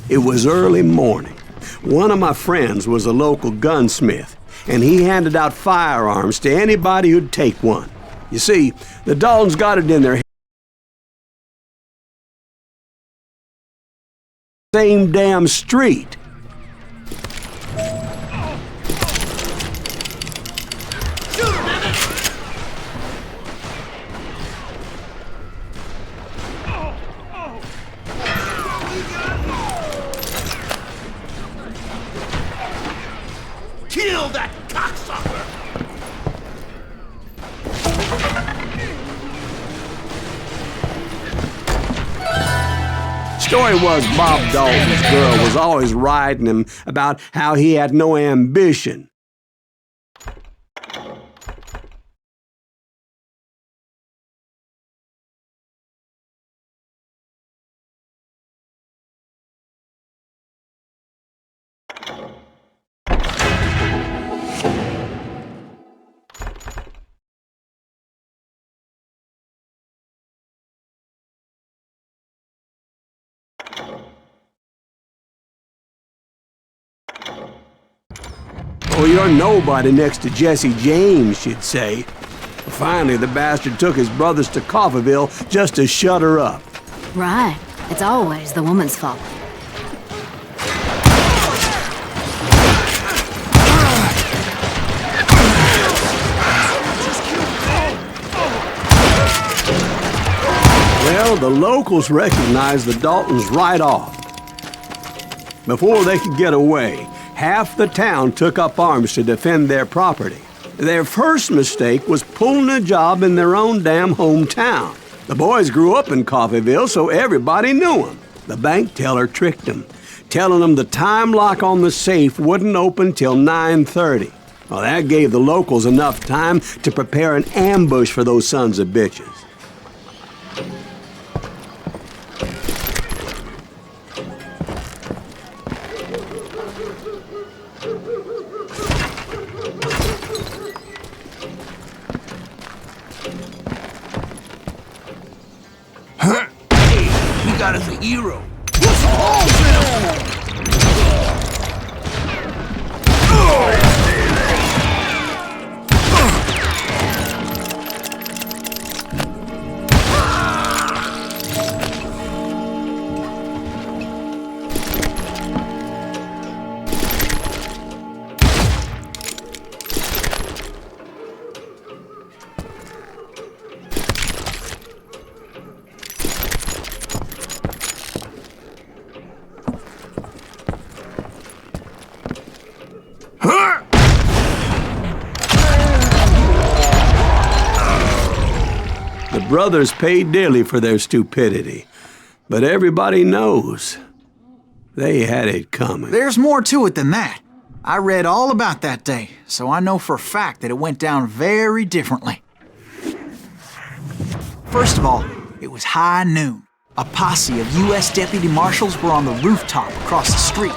It was early morning. One of my friends was a local gunsmith, and he handed out firearms to anybody who'd take one. You see, the Daltons got it in their same damn street. Kill that cocksucker! Story was Bob Dalton's girl was always riding him about how he had no ambition. Oh, you're nobody next to Jesse James, she'd say. Finally, the bastard took his brothers to Coffeyville just to shut her up. Right. It's always the woman's fault. Well, the locals recognized the Daltons right off. Before they could get away, half the town took up arms to defend their property. Their first mistake was pulling a job in their own damn hometown. The boys grew up in Coffeyville, so everybody knew them. The bank teller tricked them, telling them the time lock on the safe wouldn't open till 9:30. Well, that gave the locals enough time to prepare an ambush for those sons of bitches. We got us a hero. What's all The brothers paid dearly for their stupidity, but everybody knows they had it coming. There's more to it than that. I read all about that day, so I know for a fact that it went down very differently. First of all, it was high noon. A posse of U.S. deputy marshals were on the rooftop across the street.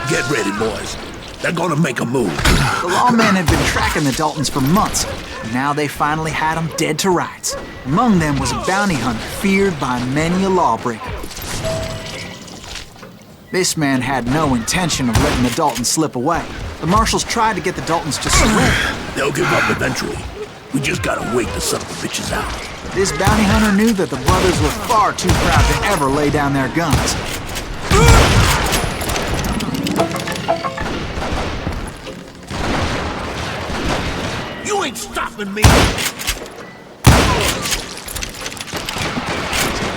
Get ready, boys. They're gonna make a move. The lawmen had been tracking the Daltons for months, and now they finally had them dead to rights. Among them was a bounty hunter feared by many a lawbreaker. This man had no intention of letting the Daltons slip away. The marshals tried to get the Daltons to surrender. They'll give up eventually. We just gotta wait to suck the bitches out. This bounty hunter knew that the brothers were far too proud to ever lay down their guns. You ain't stopping me!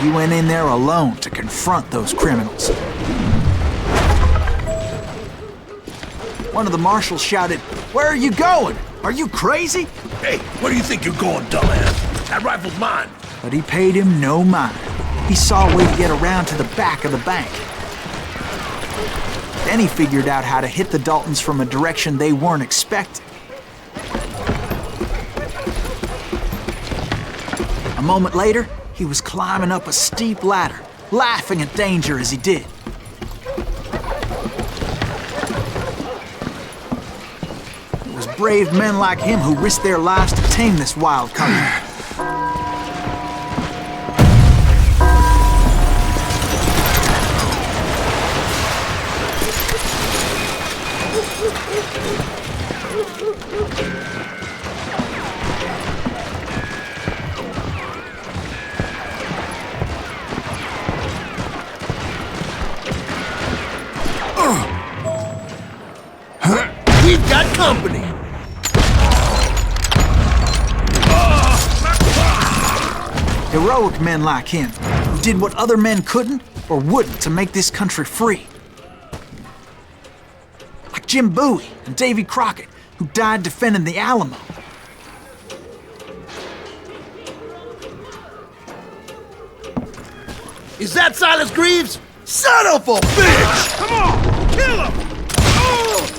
He went in there alone to confront those criminals. One of the marshals shouted, "Where are you going? Are you crazy?" Hey, where do you think you're going, dumbass? That rifle's mine. But he paid him no mind. He saw a way to get around to the back of the bank. Then he figured out how to hit the Daltons from a direction they weren't expecting. A moment later, he was climbing up a steep ladder, laughing at danger as he did. It was brave men like him who risked their lives to tame this wild country. Heroic men like him, who did what other men couldn't or wouldn't to make this country free. Like Jim Bowie and Davy Crockett, who died defending the Alamo. Is that Silas Greaves? Son of a bitch! Come on! Kill him! Oh!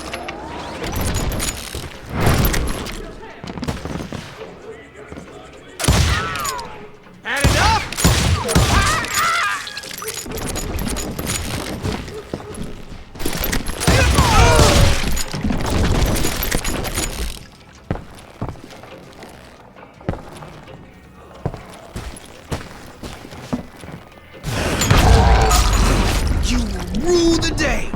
Had enough? You will rule the day.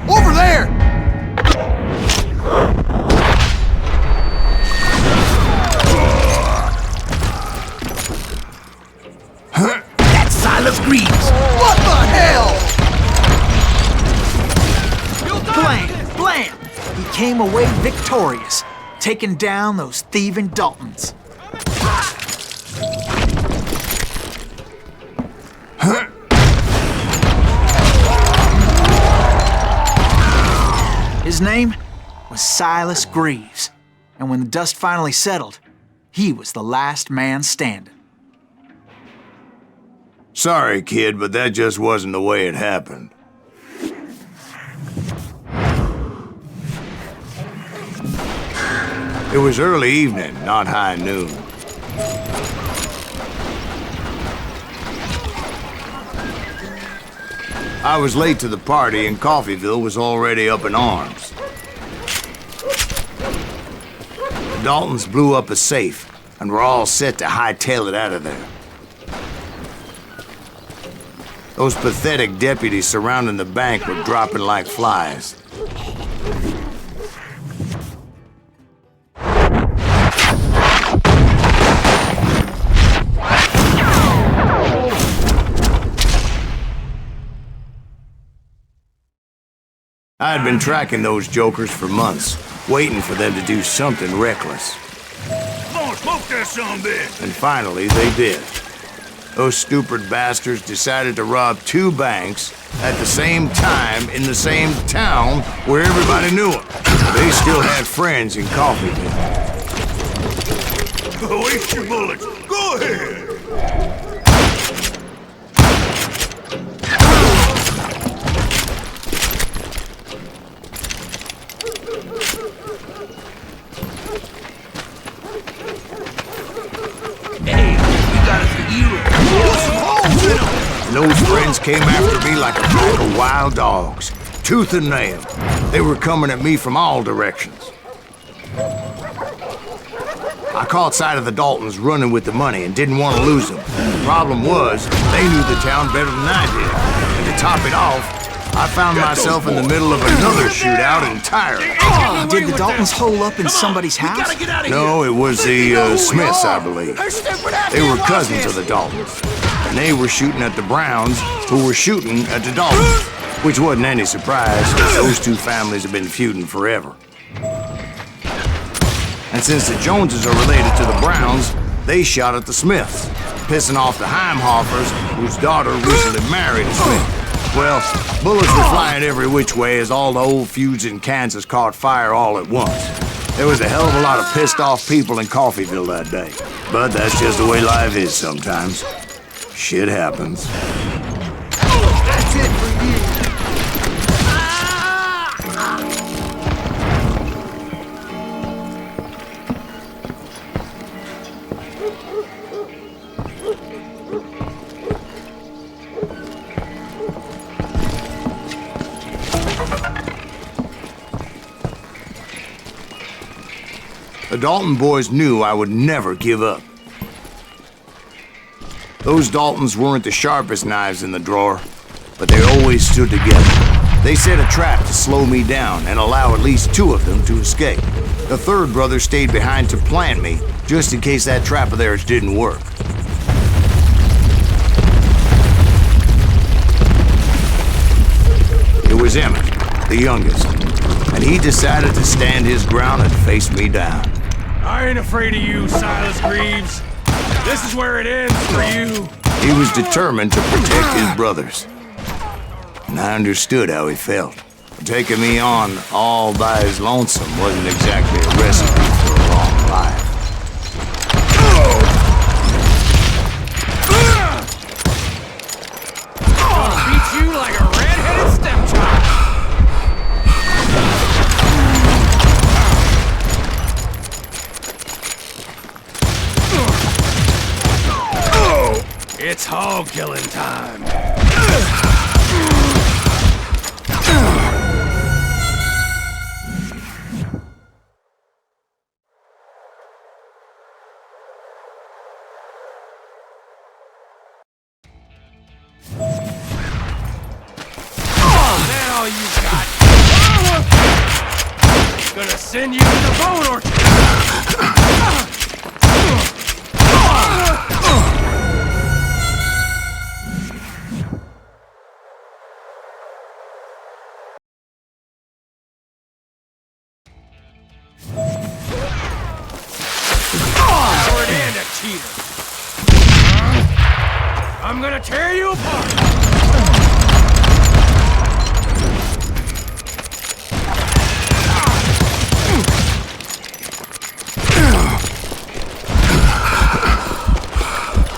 Over there! That's Silas Greaves! What the hell? Blam! Blam! He came away victorious, taking down those thieving Daltons. His name was Silas Greaves, and when the dust finally settled, he was the last man standing. Sorry, kid, but that just wasn't the way it happened. It was early evening, not high noon. I was late to the party and Coffeyville was already up in arms. The Daltons blew up a safe and were all set to hightail it out of there. Those pathetic deputies surrounding the bank were dropping like flies. I had been tracking those jokers for months, waiting for them to do something reckless. Come on, smoke that sumbitch! And finally, they did. Those stupid bastards decided to rob two banks at the same time in the same town where everybody knew them. They still had friends in Coffeyville. Waste your bullets. Go ahead. And those friends came after me like a pack of wild dogs, tooth and nail. They were coming at me from all directions. I caught sight of the Daltons running with the money and didn't want to lose them. The problem was, they knew the town better than I did. And to top it off, I found myself in the middle of another shootout entirely. Did the Daltons hole up in somebody's house? No, it was the Smiths, I believe. They were cousins of the Daltons. And they were shooting at the Browns, who were shooting at the Daltons. Which wasn't any surprise, because those two families have been feuding forever. And since the Joneses are related to the Browns, they shot at the Smiths, pissing off the Heimhoffers, whose daughter recently married a Smith. Well, bullets were flying every which way as all the old feuds in Kansas caught fire all at once. There was a hell of a lot of pissed off people in Coffeyville that day. But that's just the way life is sometimes. Shit happens. That's it for you. The Dalton boys knew I would never give up. Those Daltons weren't the sharpest knives in the drawer, but they always stood together. They set a trap to slow me down and allow at least 2 of them to escape. The 3rd brother stayed behind to plant me, just in case that trap of theirs didn't work. It was Emmett, the youngest, and he decided to stand his ground and face me down. I ain't afraid of you, Silas Greaves. This is where it ends for you. He was determined to protect his brothers. And I understood how he felt. Taking me on all by his lonesome wasn't exactly a recipe for a long life. I'll beat you like a red-headed stepchild. It's hog killing time. Now you got. Gonna send you to the bone orchard. Coward and a cheater. I'm gonna tear you apart.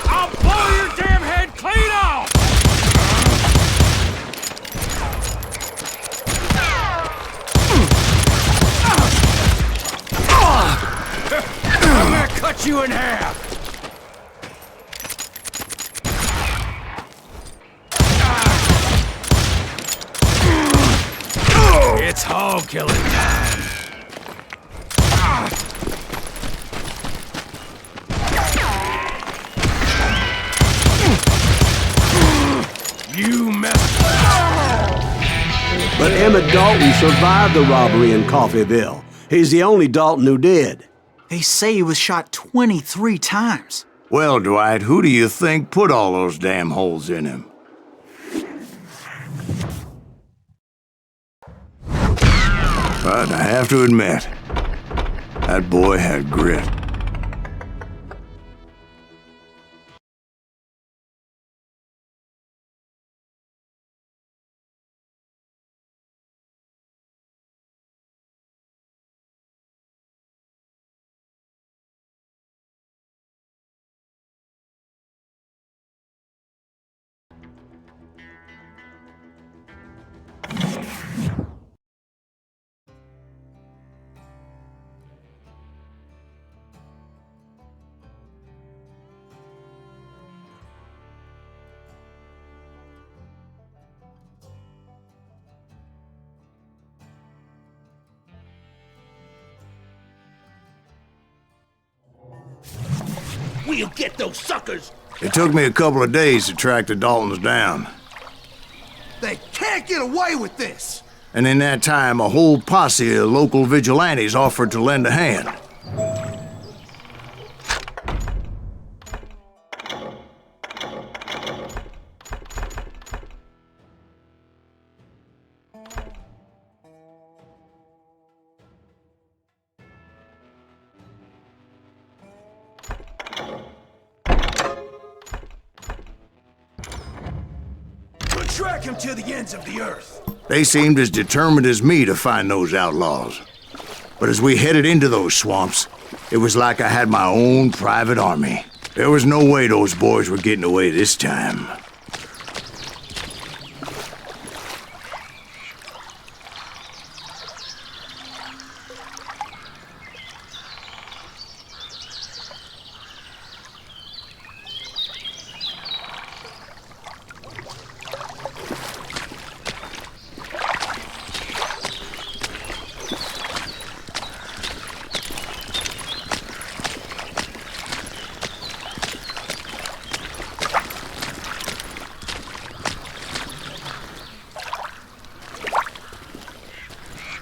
I'll blow your damn head clean off. I'm gonna cut you in half. It's hog killing time. You messed up. But Emmett Dalton survived the robbery in Coffeyville. He's the only Dalton who did. They say he was shot 23 times. Well, Dwight, who do you think put all those damn holes in him? But I have to admit, that boy had grit. We'll get those suckers! It took me a couple of days to track the Daltons down. They can't get away with this! And in that time, a whole posse of local vigilantes offered to lend a hand. Track him to the ends of the earth. They seemed as determined as me to find those outlaws. But as we headed into those swamps, it was like I had my own private army. There was no way those boys were getting away this time.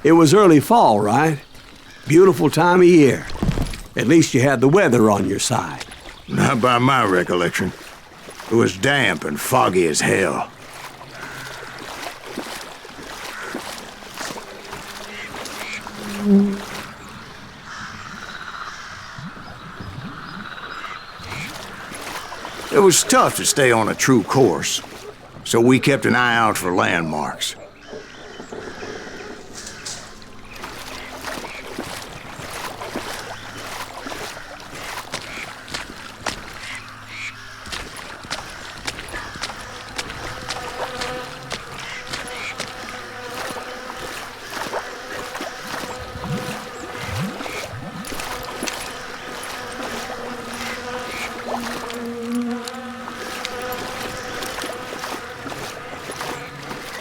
It was early fall, right? Beautiful time of year. At least you had the weather on your side. Not by my recollection. It was damp and foggy as hell. It was tough to stay on a true course, so we kept an eye out for landmarks.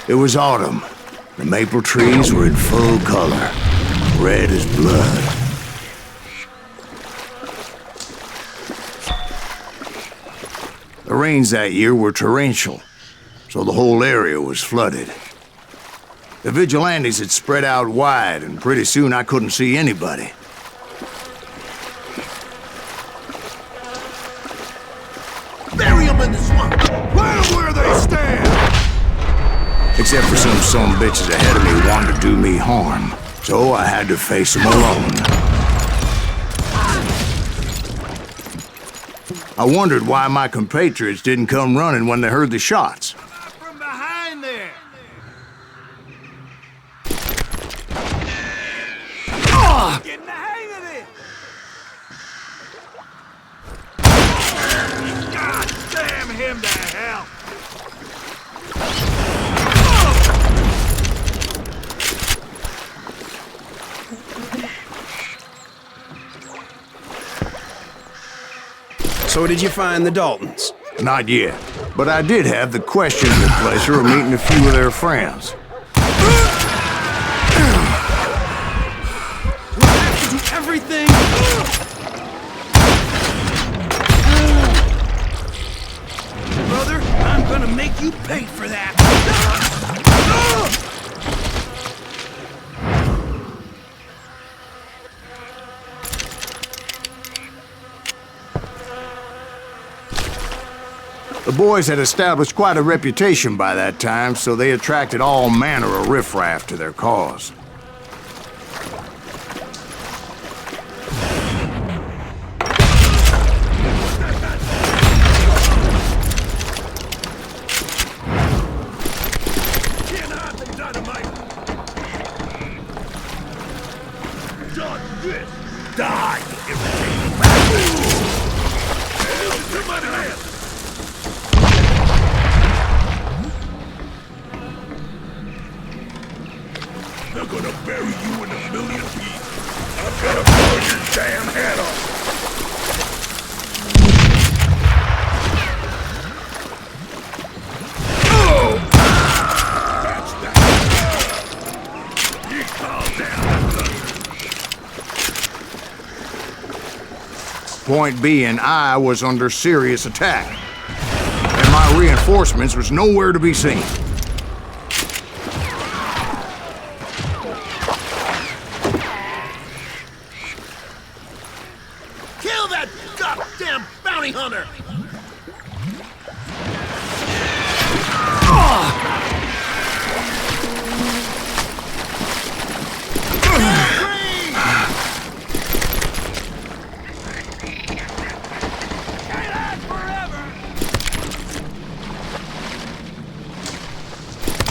It was autumn. The maple trees were in full color, red as blood. The rains that year were torrential, so the whole area was flooded. The vigilantes had spread out wide, and pretty soon I couldn't see anybody. Bury them in the swamp! Let them where they stand! Except for some son bitches ahead of me wanted to do me harm, so I had to face them alone. I wondered why my compatriots didn't come running when they heard the shots. From behind there! Getting the hang of it! God damn him to hell! So did you find the Daltons? Not yet, but I did have the questionable pleasure of meeting a few of their friends. We'll have to do everything! Brother, I'm gonna make you pay for that! The boys had established quite a reputation by that time, so they attracted all manner of riffraff to their cause. Die, they're gonna bury you in a million pieces. I'm gonna blow your damn head off. Oh! That's that. You calm down. Point being, I was under serious attack, and my reinforcements was nowhere to be seen. Kill that goddamn bounty hunter!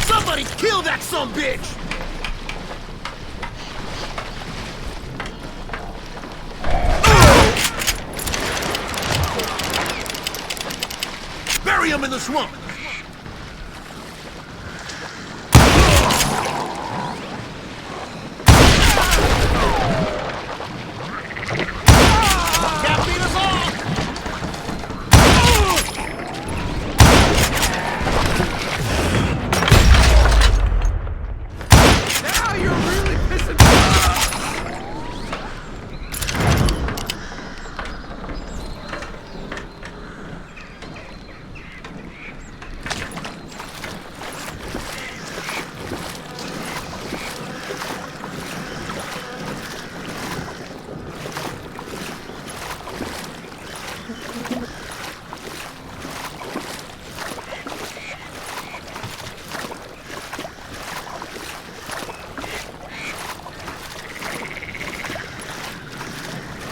Somebody kill that sumbitch! Bury him in the swamp! Can't beat us all! Now you're really pissing me off!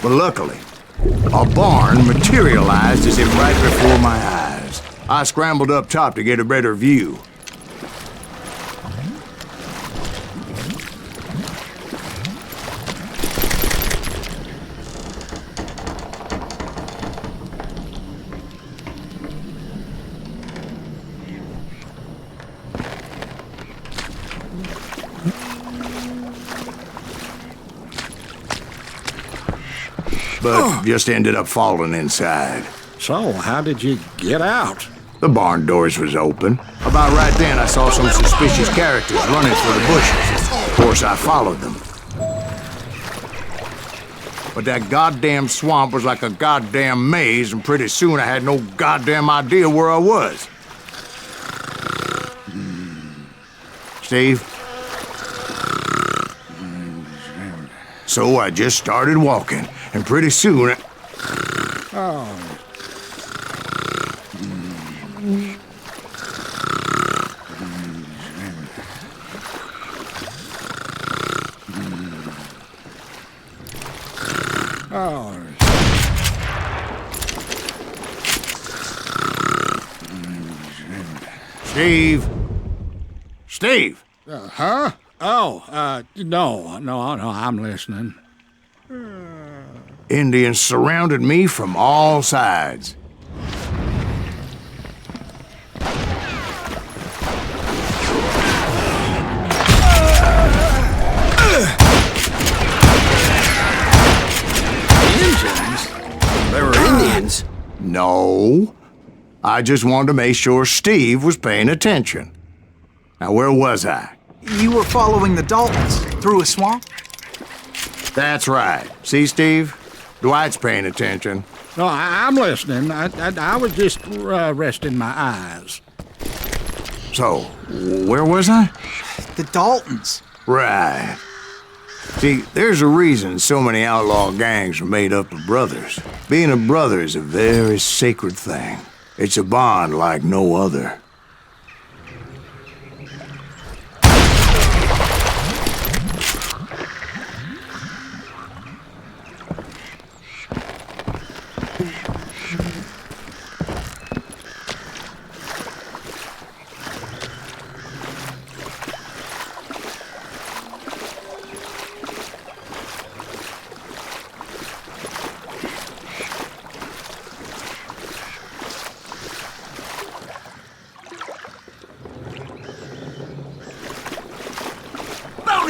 But luckily, a barn materialized as if right before my eyes. I scrambled up top to get a better view. But just ended up falling inside. So, how did you get out? The barn doors was open. About right then, I saw some suspicious characters running for the bushes. Of course, I followed them. But that goddamn swamp was like a goddamn maze, and pretty soon I had no goddamn idea where I was. Steve? So I just started walking, and pretty soon... Steve? Steve? Huh? Oh, no, I'm listening. Indians surrounded me from all sides. Indians? They were Indians? No. I just wanted to make sure Steve was paying attention. Now, where was I? You were following the Daltons through a swamp? That's right. See, Steve? Dwight's paying attention. No, I'm listening. I was just resting my eyes. So, where was I? The Daltons. Right. See, there's a reason so many outlaw gangs are made up of brothers. Being a brother is a very sacred thing. It's a bond like no other.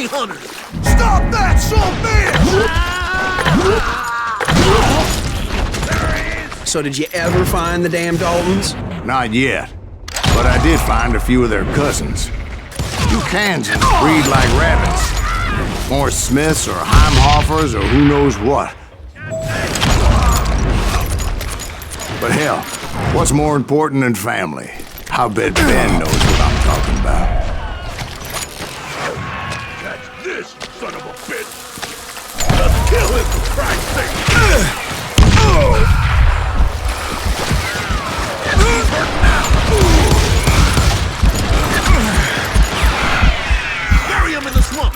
Hunters! Stop that, son bitch! So did you ever find the damn Daltons? Not yet. But I did find a few of their cousins. You Kansans breed like rabbits. More Smiths or Heimhoffers or who knows what. But hell, what's more important than family? I bet Ben knows what I'm talking about. Son of a bitch! Just kill him, for Christ's sake! Bury him in the swamp!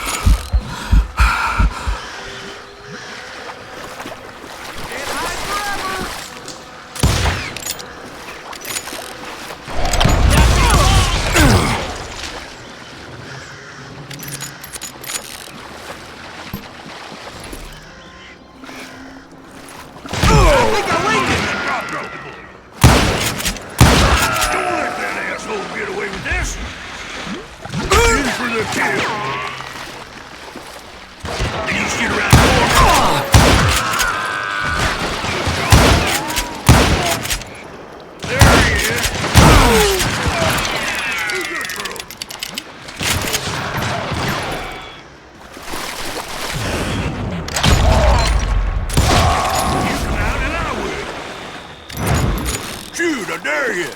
Shoot, I dare you!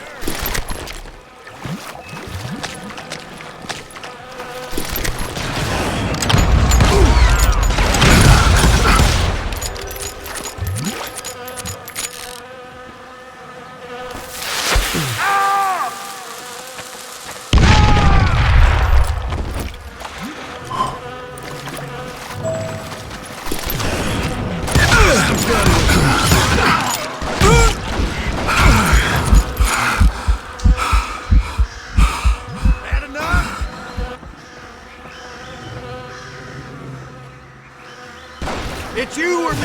It's you or me!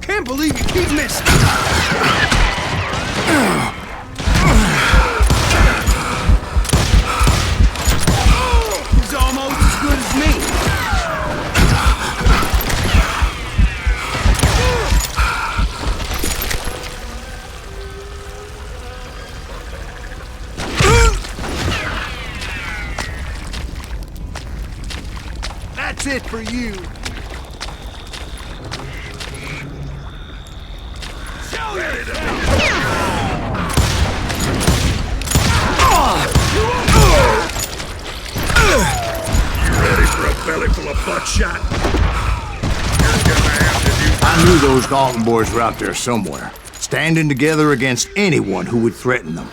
Can't believe you keep missing! He's almost as good as me! That's it for you! Belly full of buckshot. I knew those Dalton boys were out there somewhere, standing together against anyone who would threaten them.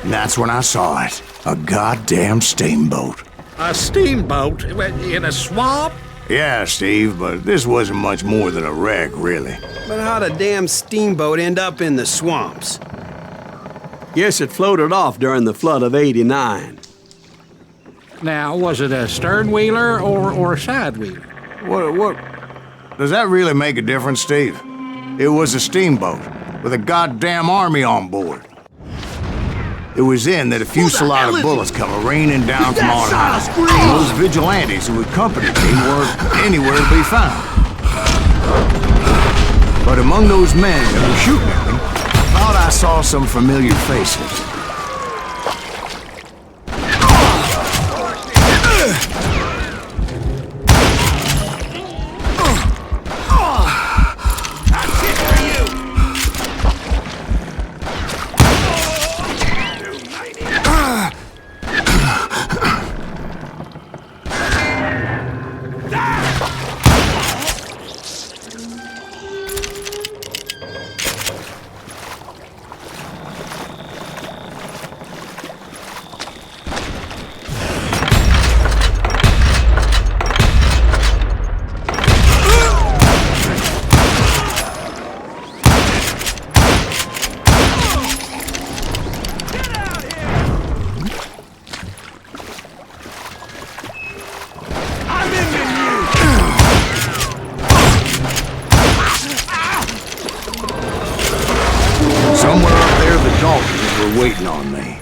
And that's when I saw it. A goddamn steamboat. A steamboat in a swamp? Yeah, Steve, but this wasn't much more than a wreck, really. But how'd a damn steamboat end up in the swamps? Guess it floated off during the flood of '89. Now, was it a stern-wheeler or a side-wheeler? What? Does that really make a difference, Steve? It was a steamboat with a goddamn army on board. It was then that a fusillade of bullets come raining down from on high. Those vigilantes who accompanied me weren't anywhere to be found. But among those men that were shooting at me, I thought I saw some familiar faces. Somewhere up there, the Daltons were waiting on me.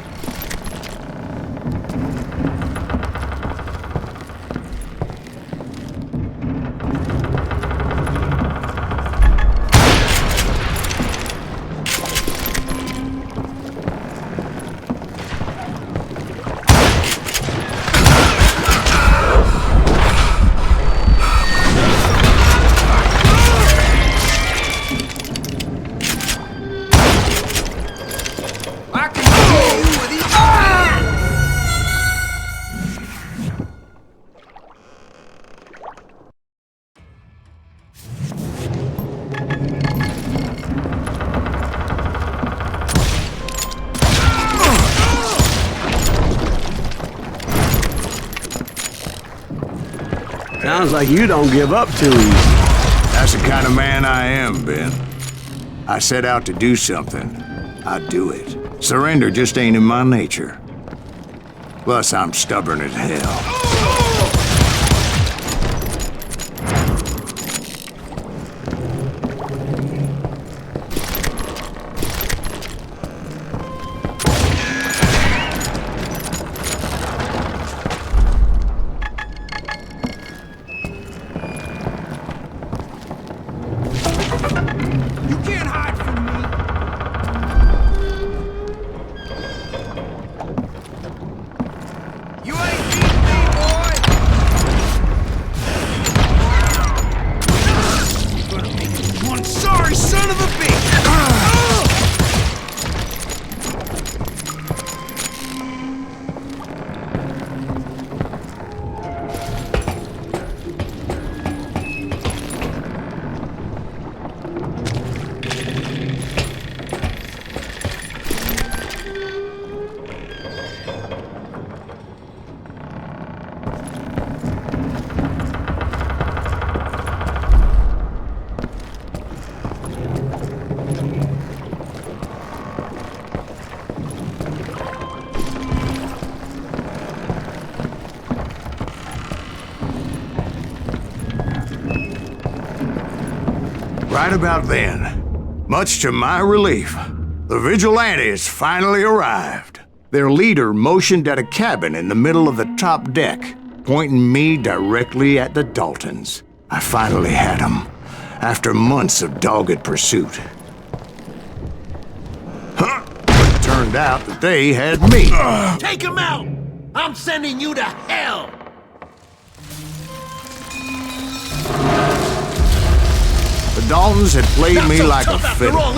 Sounds like you don't give up too easy. That's the kind of man I am, Ben. I set out to do something, I do it. Surrender just ain't in my nature. Plus, I'm stubborn as hell. Right about then, much to my relief, the vigilantes finally arrived. Their leader motioned at a cabin in the middle of the top deck, pointing me directly at the Daltons. I finally had them, after months of dogged pursuit. But it turned out that they had me. Take him out! I'm sending you to hell! The Daltons had played me like a fiddle.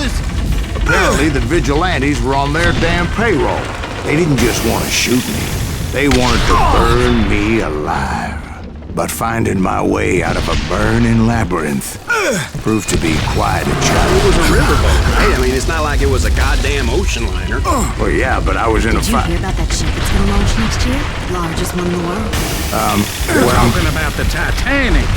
Apparently, the vigilantes were on their damn payroll. They didn't just want to shoot me. They wanted to burn me alive. But finding my way out of a burning labyrinth proved to be quite a challenge. It was a riverboat, right? I mean, it's not like it was a goddamn ocean liner. Well, yeah, but I was in a Did you hear about that ship that's gonna launch next year? Largest one in the world. We're talking about the Titanic.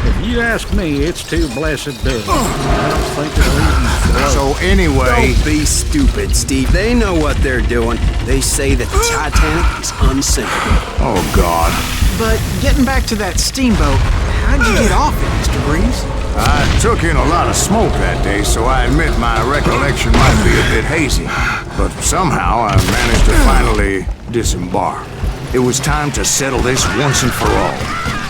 If you ask me, it's too blessed big. I don't think it'll even float. So anyway... Don't be stupid, Steve. They know what they're doing. They say that the Titanic is unsinkable. Oh, God. But getting back to that steamboat, how'd you get off it, Mr. Greaves? I took in a lot of smoke that day, so I admit my recollection might be a bit hazy. But somehow I managed to finally disembark. It was time to settle this once and for all.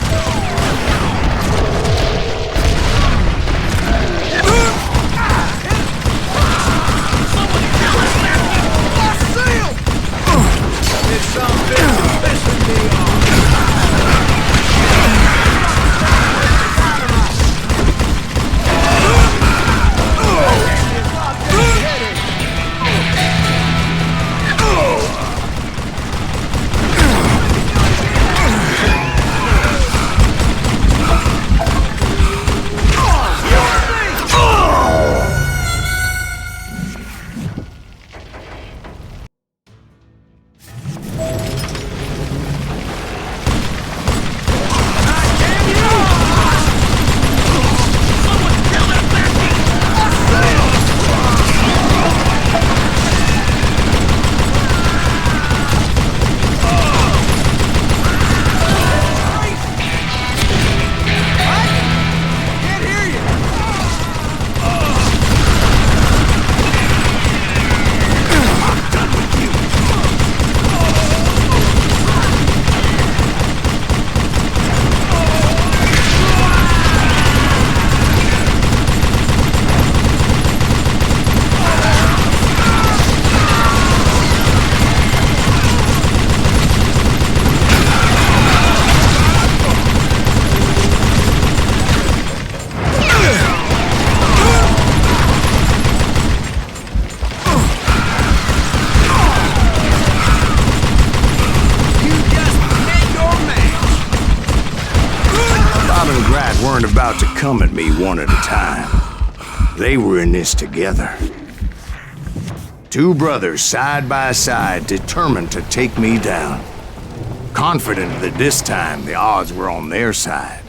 Weren't about to come at me one at a time. They were in this together. Two brothers side by side, determined to take me down. Confident that this time the odds were on their side.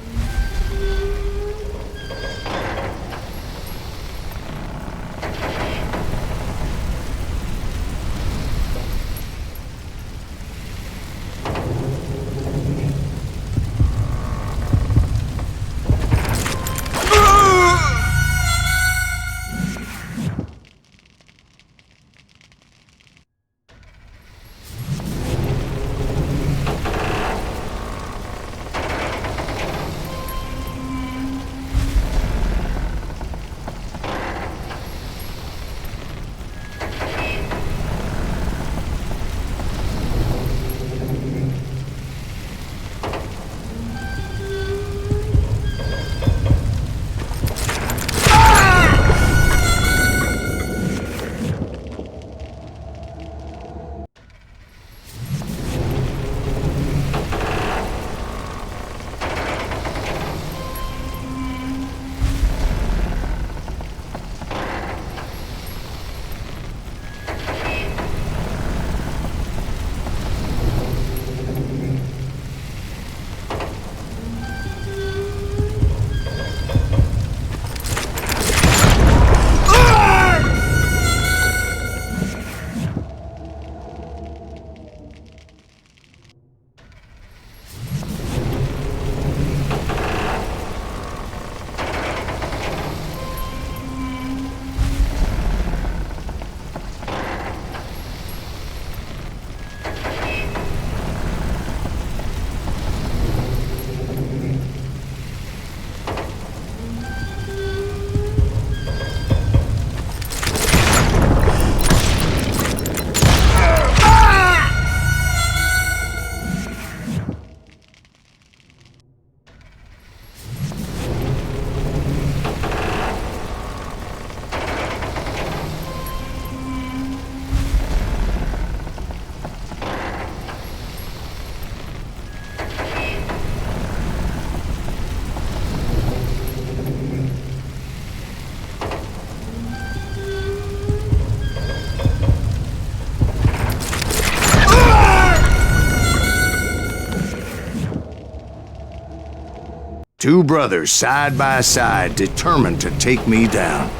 Two brothers side by side, determined to take me down.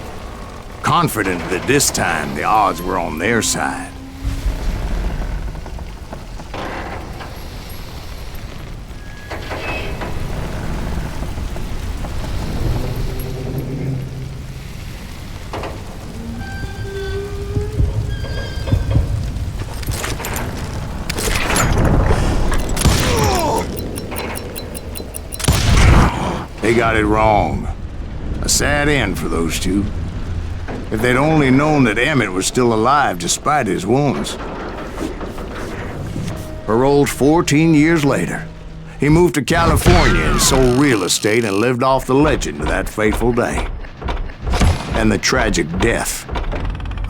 Confident that this time the odds were on their side. They got it wrong. A sad end for those two. If they'd only known that Emmett was still alive despite his wounds. Paroled 14 years later, he moved to California and sold real estate and lived off the legend of that fateful day. And the tragic death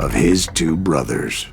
of his two brothers.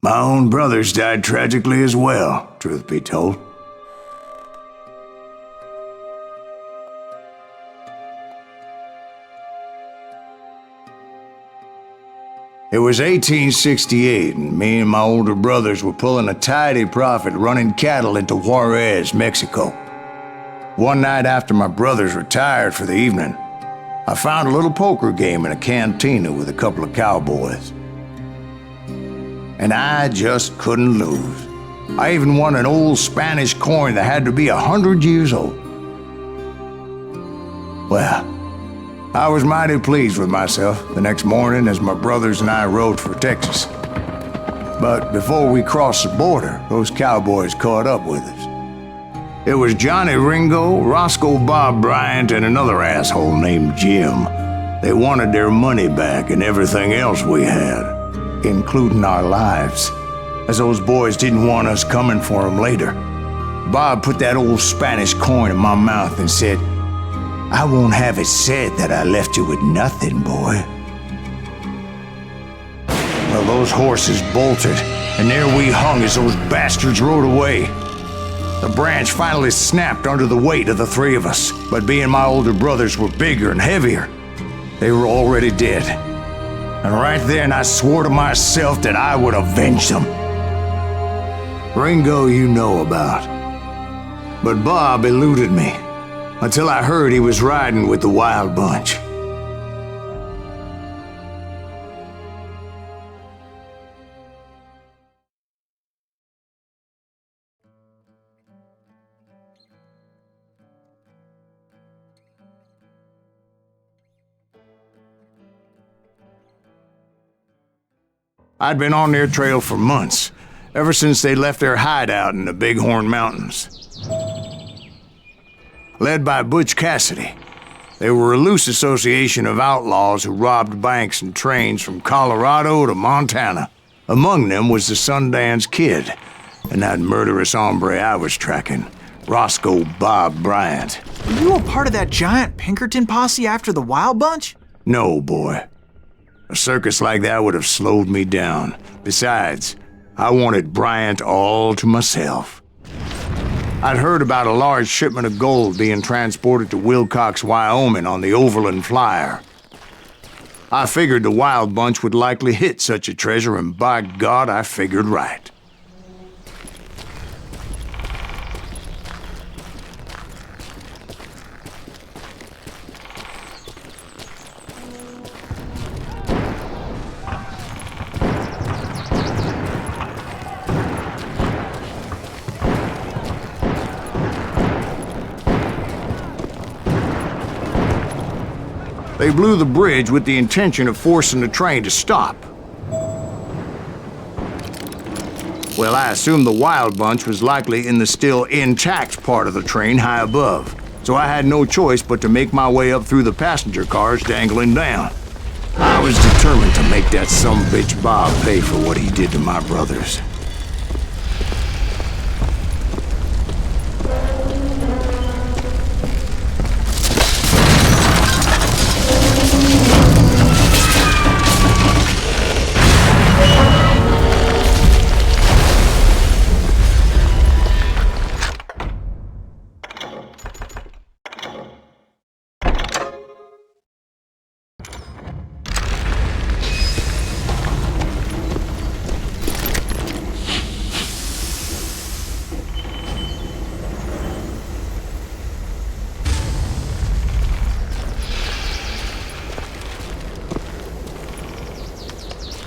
My own brothers died tragically as well, truth be told. It was 1868, and me and my older brothers were pulling a tidy profit running cattle into Juarez, Mexico. One night after my brothers retired for the evening, I found a little poker game in a cantina with a couple of cowboys. And I just couldn't lose. I even won an old Spanish coin that had to be 100 years old. Well, I was mighty pleased with myself the next morning as my brothers and I rode for Texas. But before we crossed the border, those cowboys caught up with us. It was Johnny Ringo, Roscoe Bob Bryant, and another asshole named Jim. They wanted their money back and everything else we had, including our lives, as those boys didn't want us coming for them later. Bob put that old Spanish coin in my mouth and said, "I won't have it said that I left you with nothing, boy." Well, those horses bolted, and there we hung as those bastards rode away. The branch finally snapped under the weight of the three of us, but being my older brothers were bigger and heavier, they were already dead. And right then I swore to myself that I would avenge them. Ringo you know about. But Bob eluded me, until I heard he was riding with the Wild Bunch. I'd been on their trail for months, ever since they left their hideout in the Bighorn Mountains. Led by Buch Kэssidi, they were a loose association of outlaws who robbed banks and trains from Colorado to Montana. Among them was the Sundance Kid, and that murderous hombre I was tracking, Roscoe Bob Bryant. Were you a part of that giant Pinkerton posse after the Wild Bunch? No, boy. A circus like that would have slowed me down. Besides, I wanted Bryant all to myself. I'd heard about a large shipment of gold being transported to Wilcox, Wyoming on the Overland Flyer. I figured the Wild Bunch would likely hit such a treasure, and by God, I figured right. They blew the bridge with the intention of forcing the train to stop. Well, I assumed the Wild Bunch was likely in the still intact part of the train high above, so I had no choice but to make my way up through the passenger cars dangling down. I was determined to make that sumbitch Bob pay for what he did to my brothers.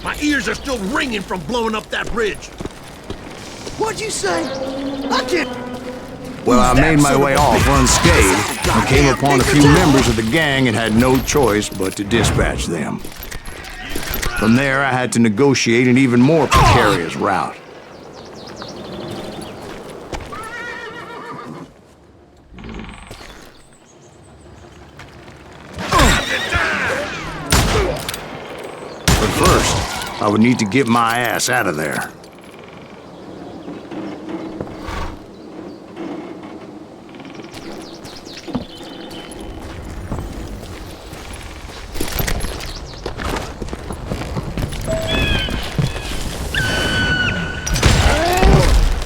My ears are still ringing from blowing up that bridge. What'd you say? I can't... Well, I made my way off unscathed and came upon a few members of the gang and had no choice but to dispatch them. From there, I had to negotiate an even more precarious route. But first, I would need to get my ass out of there.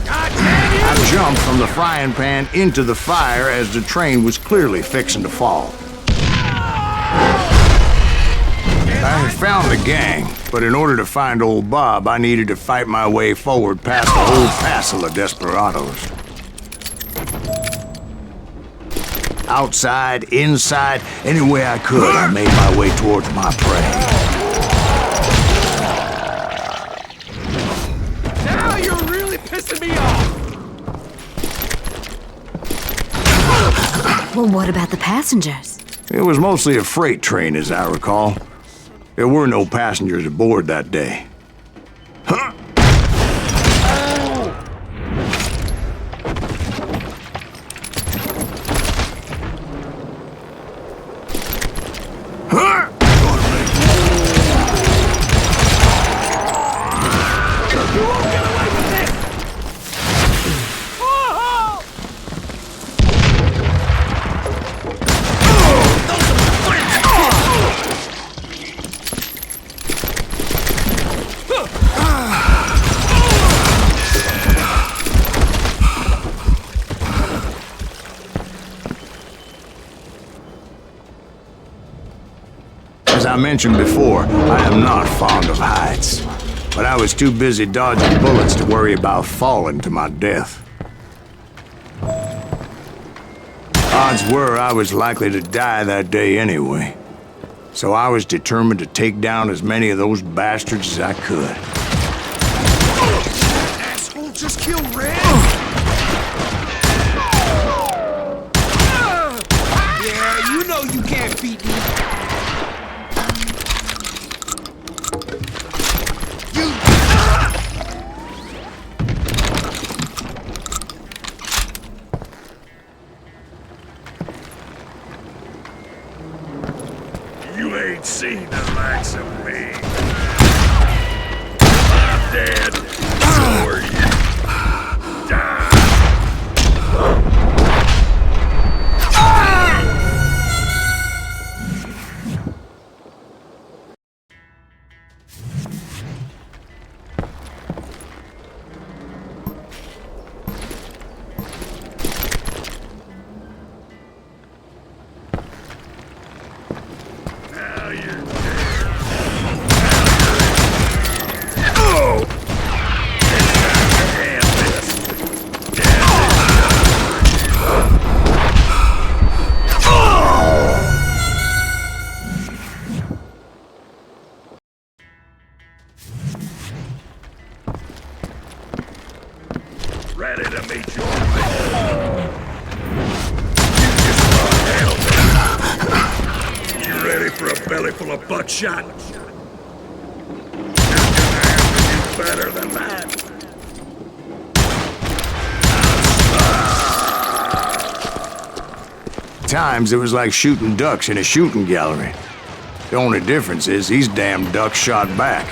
I jumped from the frying pan into the fire as the train was clearly fixing to fall. I had found the gang, but in order to find old Bob, I needed to fight my way forward past the whole passel of desperados. Outside, inside, any way I could, I made my way towards my prey. Now you're really pissing me off! Well, what about the passengers? It was mostly a freight train, as I recall. There were no passengers aboard that day. Huh? As I mentioned before, I am not fond of heights, but I was too busy dodging bullets to worry about falling to my death. Odds were I was likely to die that day anyway, so I was determined to take down as many of those bastards as I could. Asshole just killed Red! Yeah, you know you can't beat me. You ain't seen the likes of me. I'm dead. So are you. Die. Now you're dead. Oh! It's time to end this. Ready to meet your You ready for a belly full of buckshot? You're gonna have to do better than that. Times it was like shooting ducks in a shooting gallery. The only difference is these damn ducks shot back.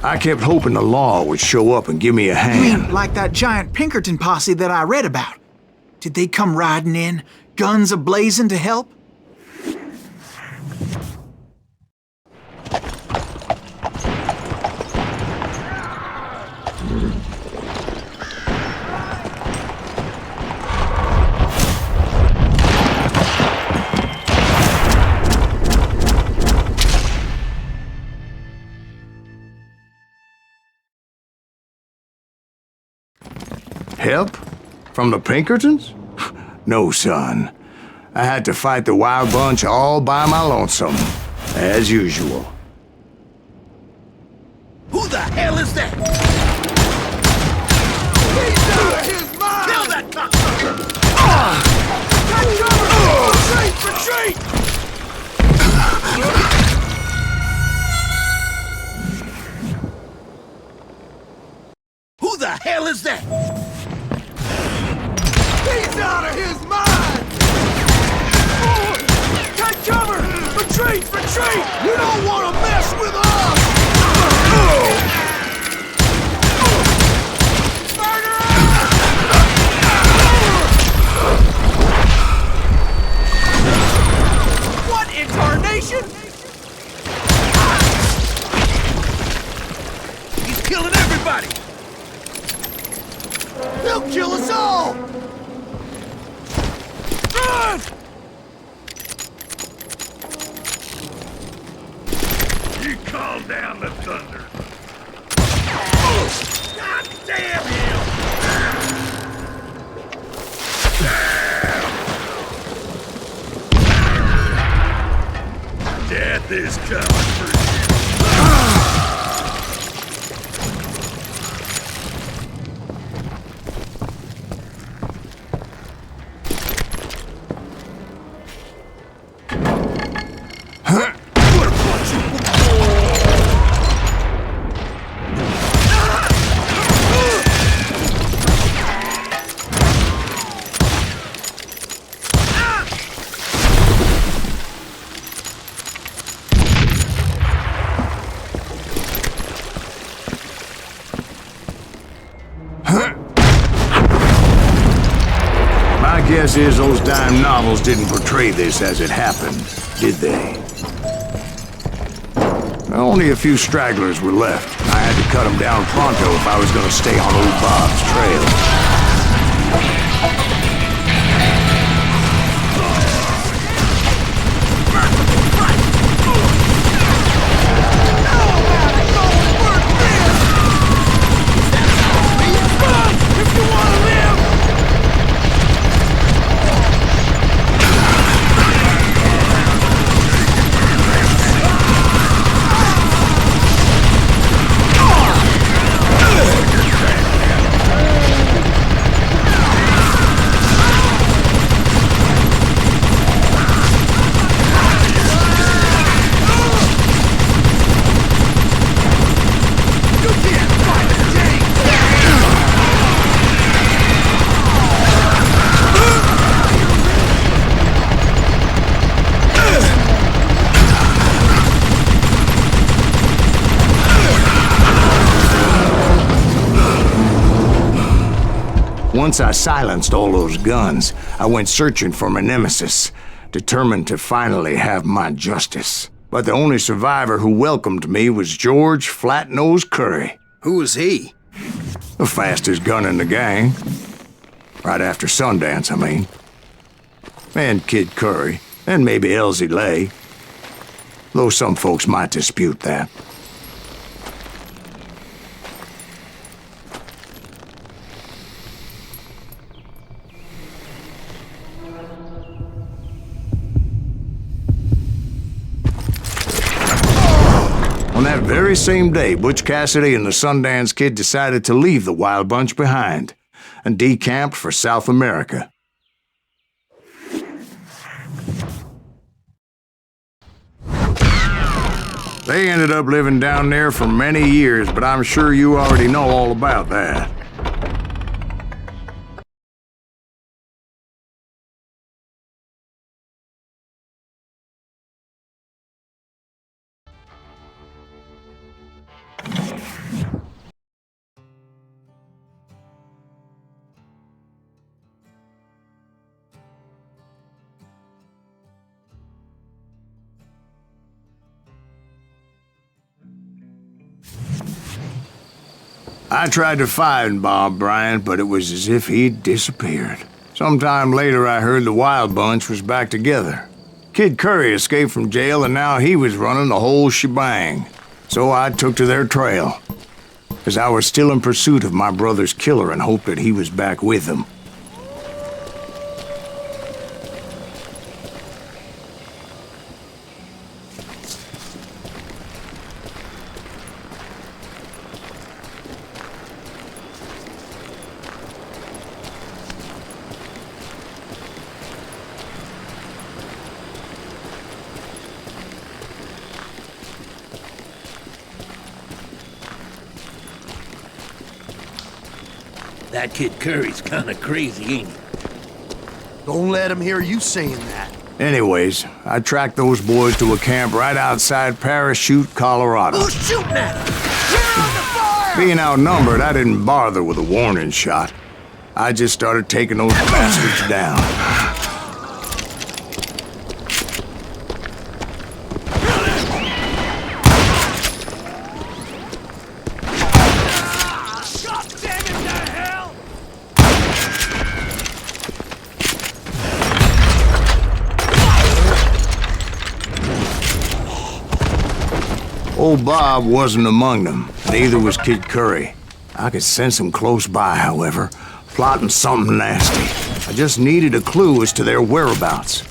I kept hoping the law would show up and give me a You hand. mean like that giant Pinkerton posse that I read about? Did they come riding in, guns a-blazing to help? Help? From the Pinkertons? No, son. I had to fight the wild bunch all by my lonesome, as usual. Who the hell is that? He's out of his mind! Kill that cocksucker! Retreat! Who the hell is that? He's out of his mind! Take cover! Retreat! Retreat! You don't want to mess with us! What in tarnation? He's killing everybody! They'll kill us all! Run! You calm down the thunder. God damn him! Death is coming for you. Guess is those dime novels didn't portray this as it happened, did they? Only a few stragglers were left. I had to cut them down pronto if I was going to stay on old Bob's trail. Once I silenced all those guns, I went searching for my nemesis, determined to finally have my justice. But the only survivor who welcomed me was George Flat-Nose Curry. Who was he? The fastest gun in the gang. Right after Sundance, I mean. And Kid Curry, and maybe Elsie Lay. Though some folks might dispute that. On that very same day, Buch Kэssidi and the Sundance Kid decided to leave the Wild Bunch behind and decamped for South America. They ended up living down there for many years, but I'm sure you already know all about that. I tried to find Bob Bryant, but it was as if he'd disappeared. Sometime later, I heard the Wild Bunch was back together. Kid Curry escaped from jail, and now he was running the whole shebang. So I took to their trail, as I was still in pursuit of my brother's killer and hoped that he was back with them. That Kid Curry's kinda crazy, ain't he? Don't let him hear you saying that. Anyways, I tracked those boys to a camp right outside Parachute, Colorado. Who's shooting at him? We're under fire! Being outnumbered, I didn't bother with a warning shot. I just started taking those bastards down. Old Bob wasn't among them, neither was Kid Curry. I could sense him close by, however, plotting something nasty. I just needed a clue as to their whereabouts.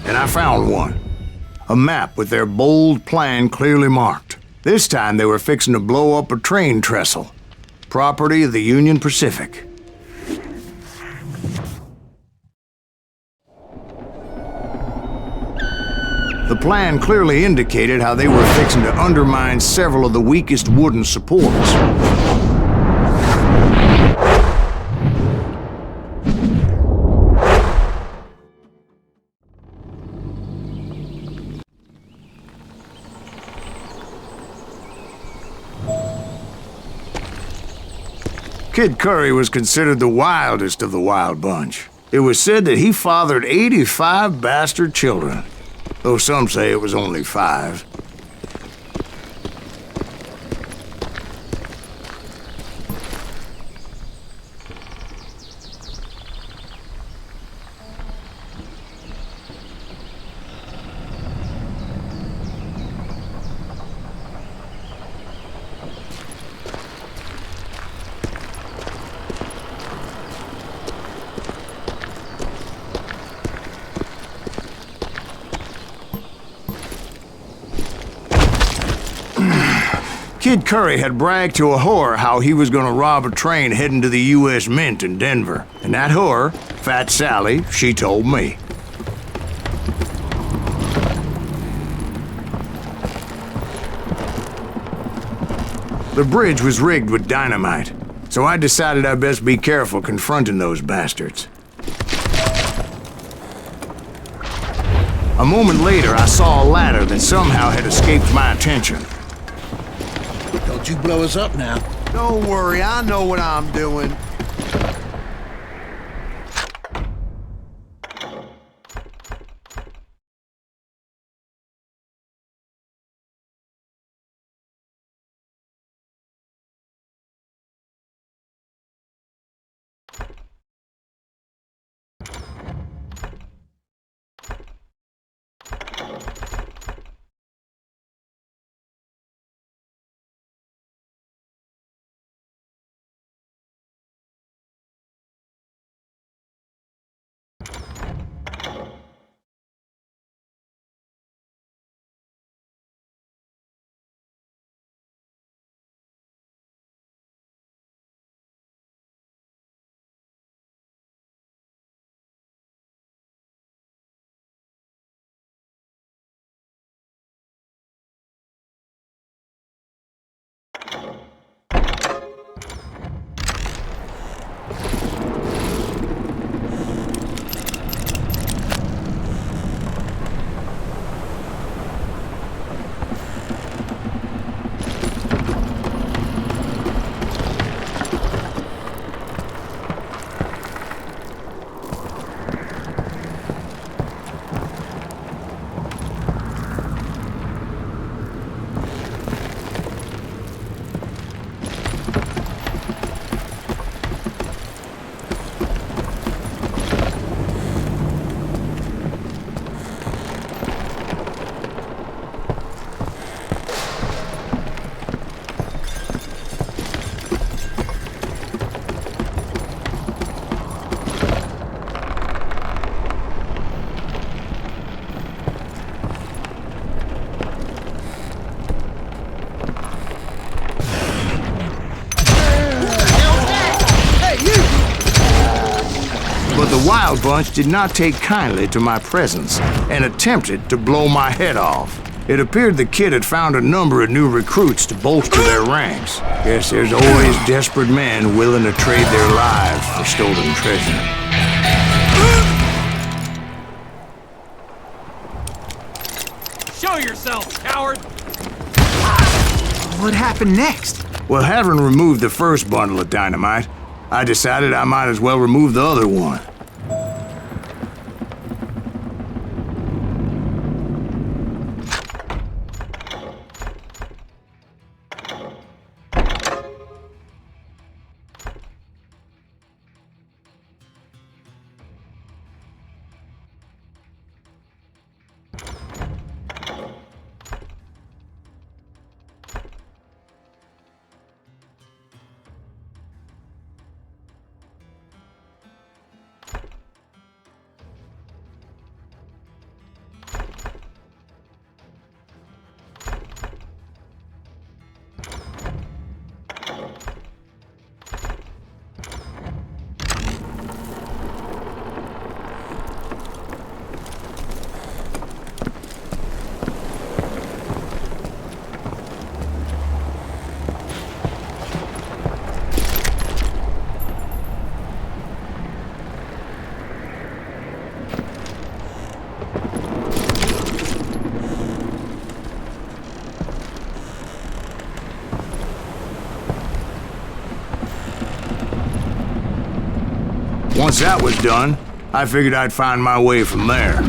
And I found one. A map with their bold plan clearly marked. This time they were fixing to blow up a train trestle. Property of the Union Pacific. The plan clearly indicated how they were fixing to undermine several of the weakest wooden supports. Kid Curry was considered the wildest of the wild bunch. It was said that he fathered 85 bastard children, though some say it was only 5. Kid Curry had bragged to a whore how he was gonna rob a train heading to the U.S. Mint in Denver. And that whore, Fat Sally, she told me. The bridge was rigged with dynamite, so I decided I'd best be careful confronting those bastards. A moment later, I saw a ladder that somehow had escaped my attention. Don't you blow us up now. Don't worry, I know what I'm doing. The Wild Bunch did not take kindly to my presence and attempted to blow my head off. It appeared the kid had found a number of new recruits to bolster their ranks. Guess there's always desperate men willing to trade their lives for stolen treasure. Show yourself, coward! What happened next? Well, having removed the first bundle of dynamite, I decided I might as well remove the other one. Once that was done, I figured I'd find my way from there.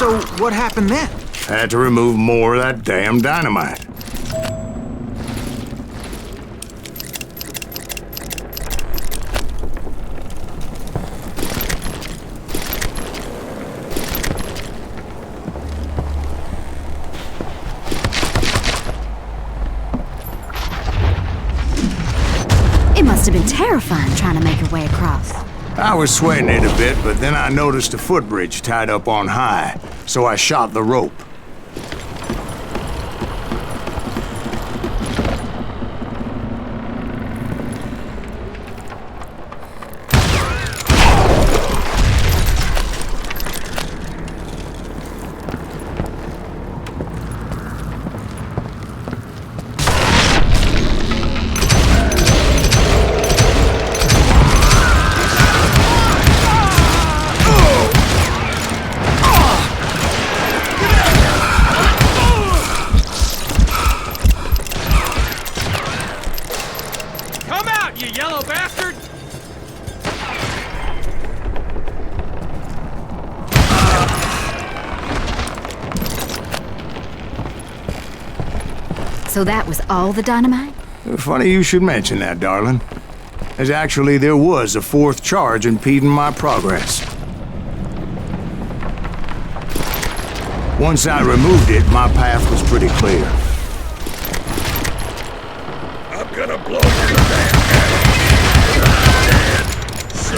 So, what happened then? Had to remove more of that damn dynamite. It must have been terrifying trying to make your way across. I was sweating it a bit, but then I noticed a footbridge tied up on high, so I shot the rope. So that was all the dynamite? Funny you should mention that, darling. As actually there was a fourth charge impeding my progress. Once I removed it, my path was pretty clear. I'm gonna blow you to damn dead. So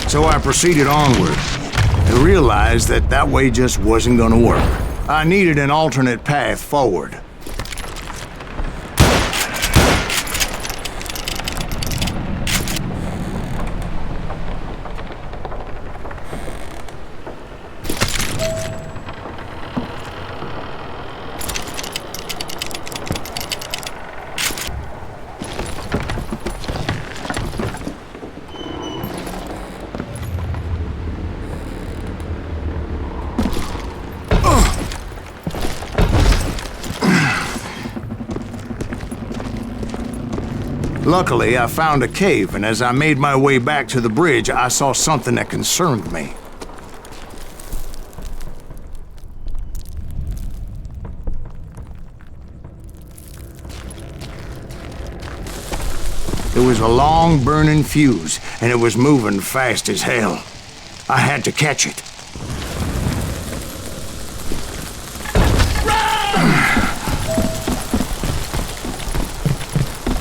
So I proceeded onward and realized that that way just wasn't gonna work. I needed an alternate path forward. Luckily, I found a cave, and as I made my way back to the bridge, I saw something that concerned me. There was a long burning fuse, and it was moving fast as hell. I had to catch it.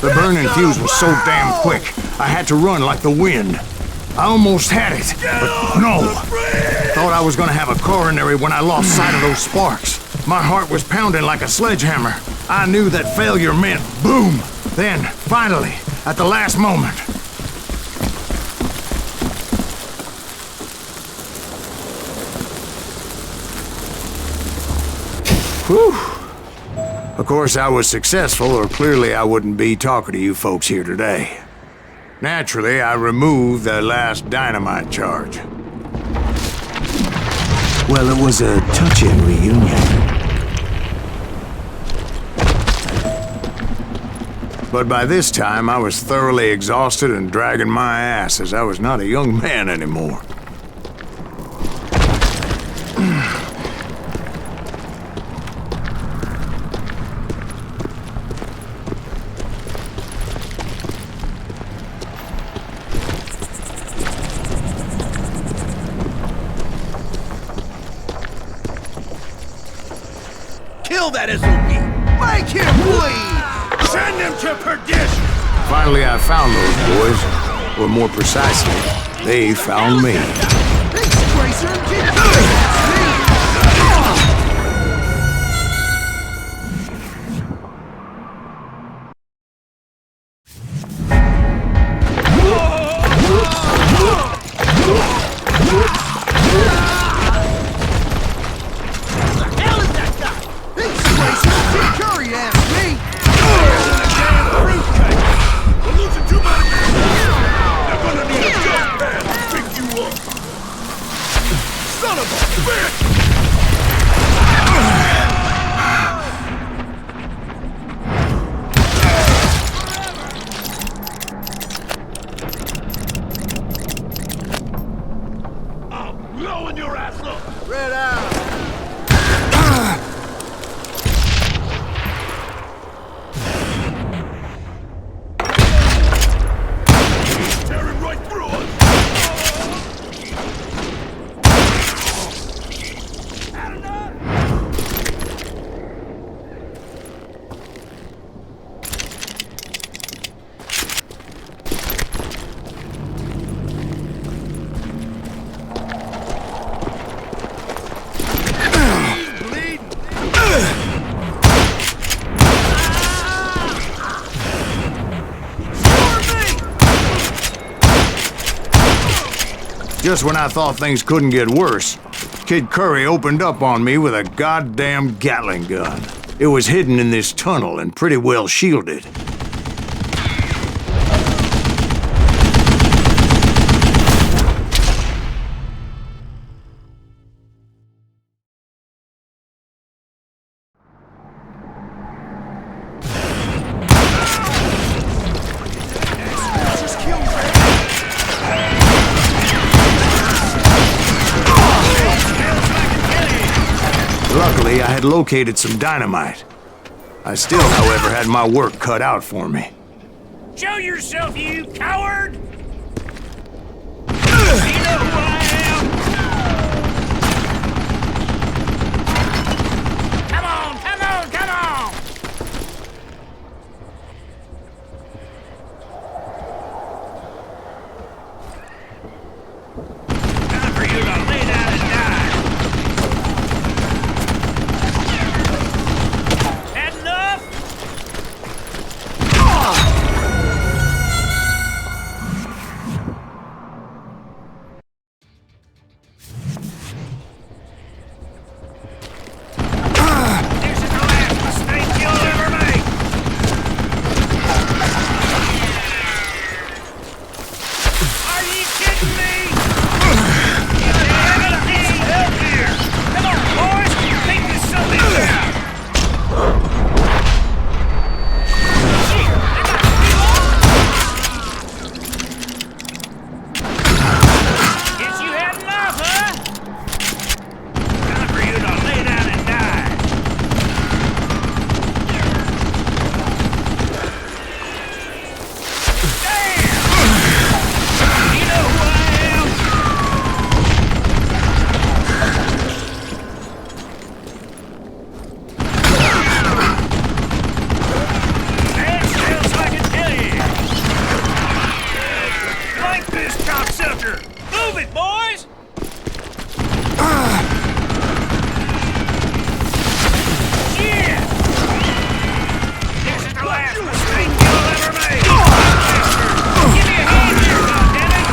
The burning fuse was so damn quick, I had to run like the wind. I almost had it, but no. Thought I was gonna have a coronary when I lost sight of those sparks. My heart was pounding like a sledgehammer. I knew that failure meant boom. Then, finally, at the last moment. Whew. Of course, I was successful, or clearly I wouldn't be talking to you folks here today. Naturally, I removed the last dynamite charge. Well, it was a touching reunion. But by this time, I was thoroughly exhausted and dragging my ass, as I was not a young man anymore. Kill that SOB! Make him bleed! Send him to perdition! Finally, I found those boys. Or more precisely, they found me. Hey, Tracer, get good! Son of a bitch! I'm blowing your ass up! Red out! Tearing right through us! Just when I thought things couldn't get worse, Kid Curry opened up on me with a goddamn Gatling gun. It was hidden in this tunnel and pretty well shielded. Luckily, I had located some dynamite. I still, however, had my work cut out for me. Show yourself, you coward! You know who I am! Come on, come on, come on! Time for you to lay down and die! Had enough? This is the last mistake you'll ever make! Are you kidding me? You're gonna need some help here! Come on, boys! Take this something down! Guess you had enough, huh? Time for you to lay down and die. Damn! You know who I am? Stand still so I can kill you. Flank this cocksucker! Move it, boys! Shit! This is the last mistake you'll ever make! Give me a hand here, goddammit!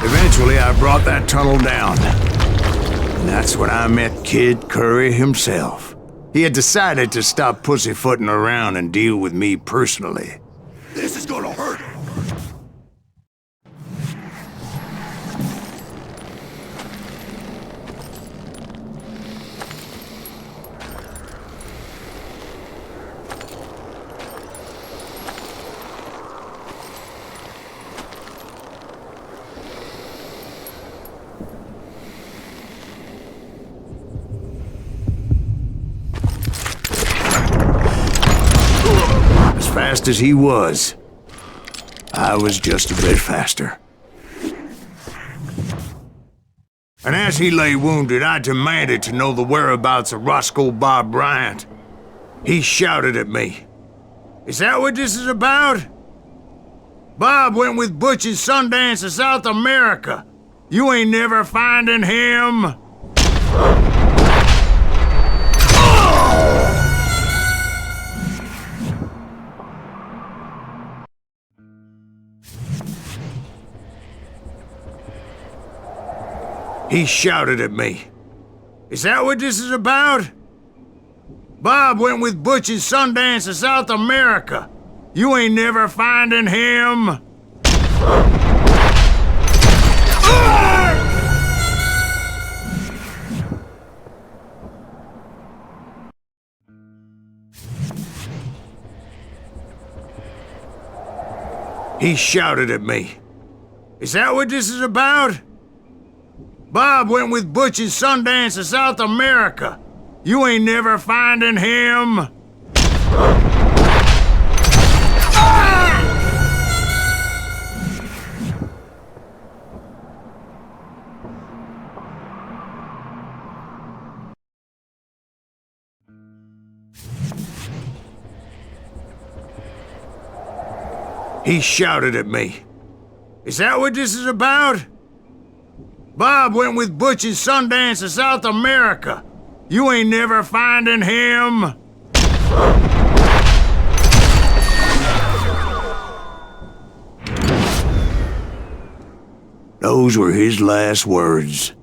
Eventually, I brought that tunnel down. And that's when I met Kid Curry himself. He had decided to stop pussyfooting around and deal with me personally. This is gonna hurt! As fast as he was, I was just a bit faster. And as he lay wounded, I demanded to know the whereabouts of Roscoe Bob Bryant. He shouted at me. Is that what this is about? Bob went with Butch and Sundance to South America. You ain't never finding him. He shouted at me. Is that what this is about? Bob went with Butch's Sundance to South America. You ain't never finding him. He shouted at me. Is that what this is about? Bob went with Butch's Sundance to South America. You ain't never finding him. He shouted at me. Is that what this is about? Bob went with Butch's Sundance to South America. You ain't never finding him. Those were his last words.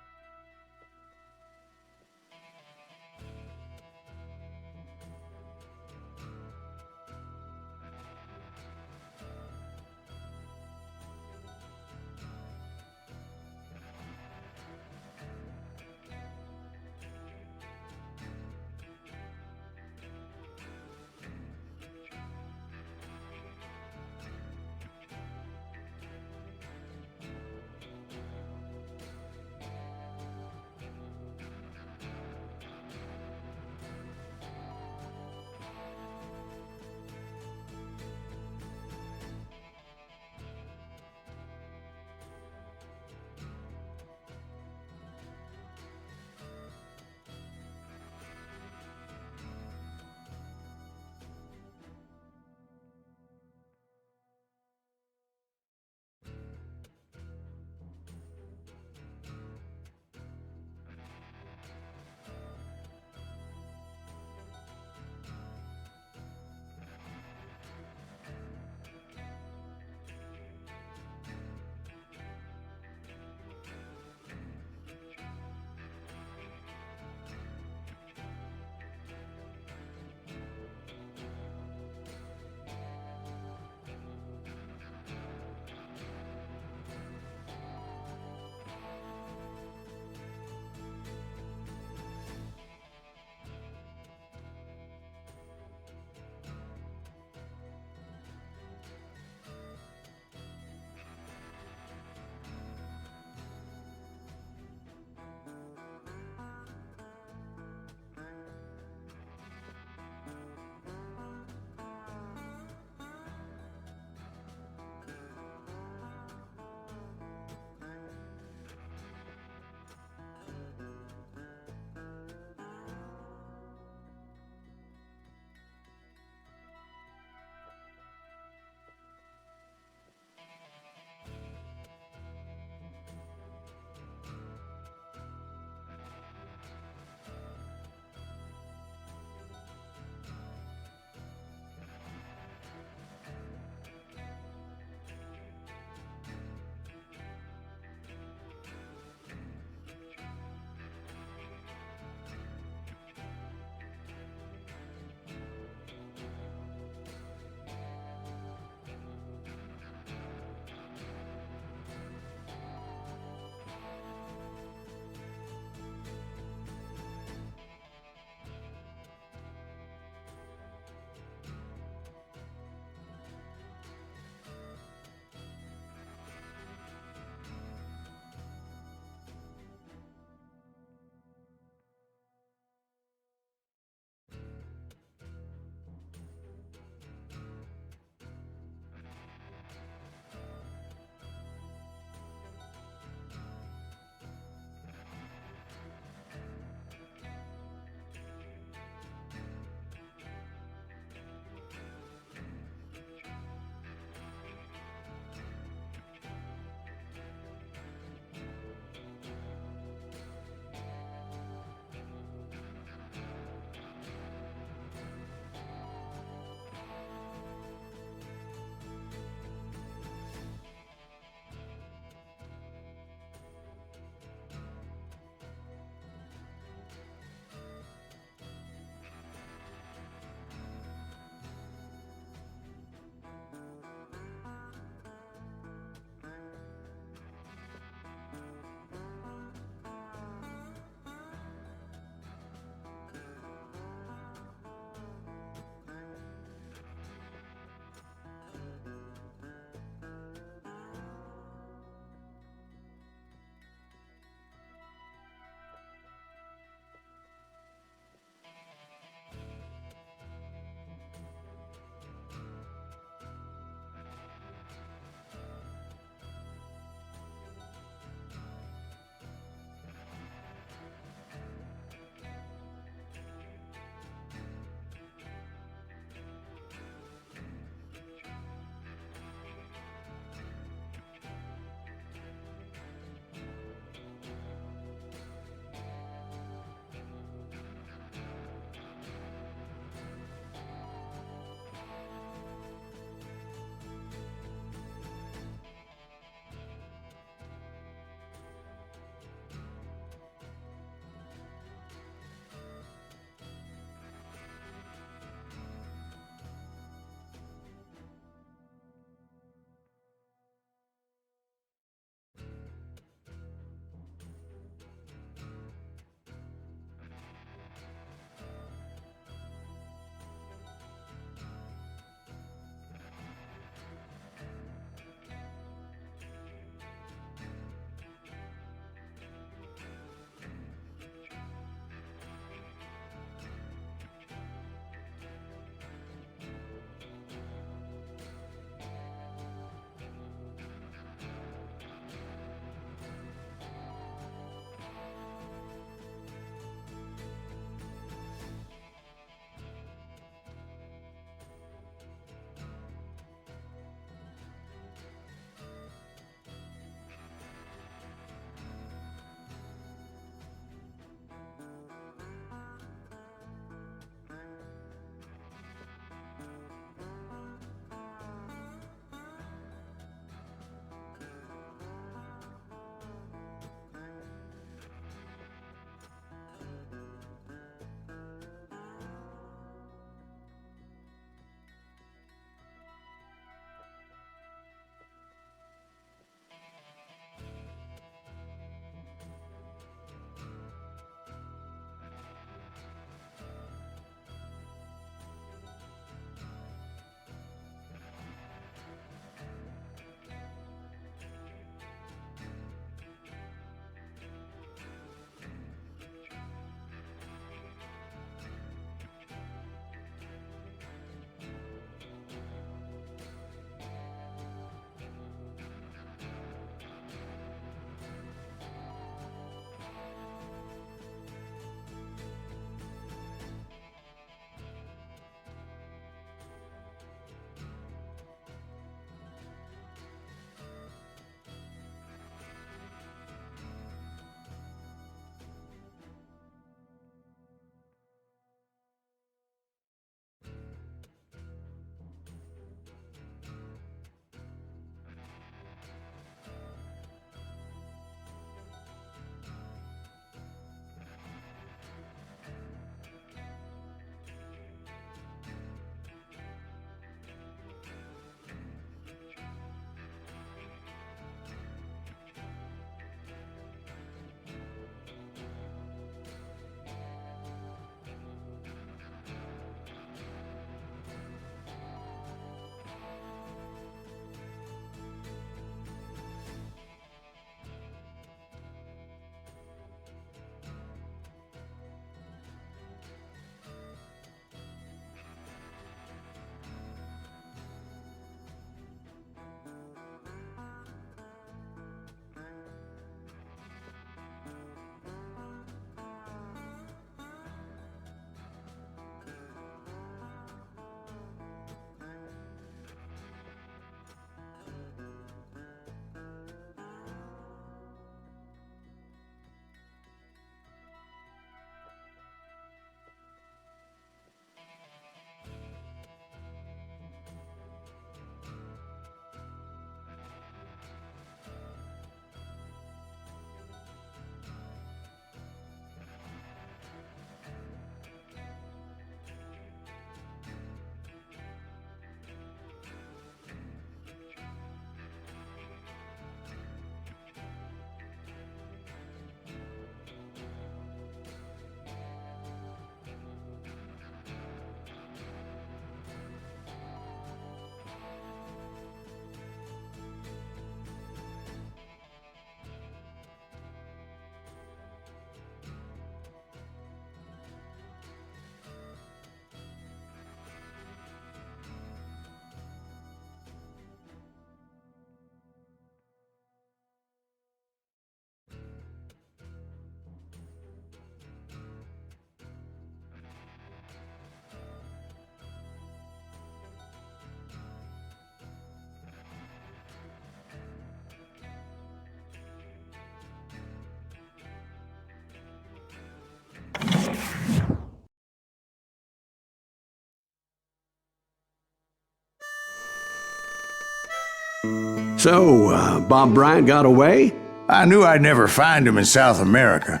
So, Bob Bryant got away? I knew I'd never find him in South America.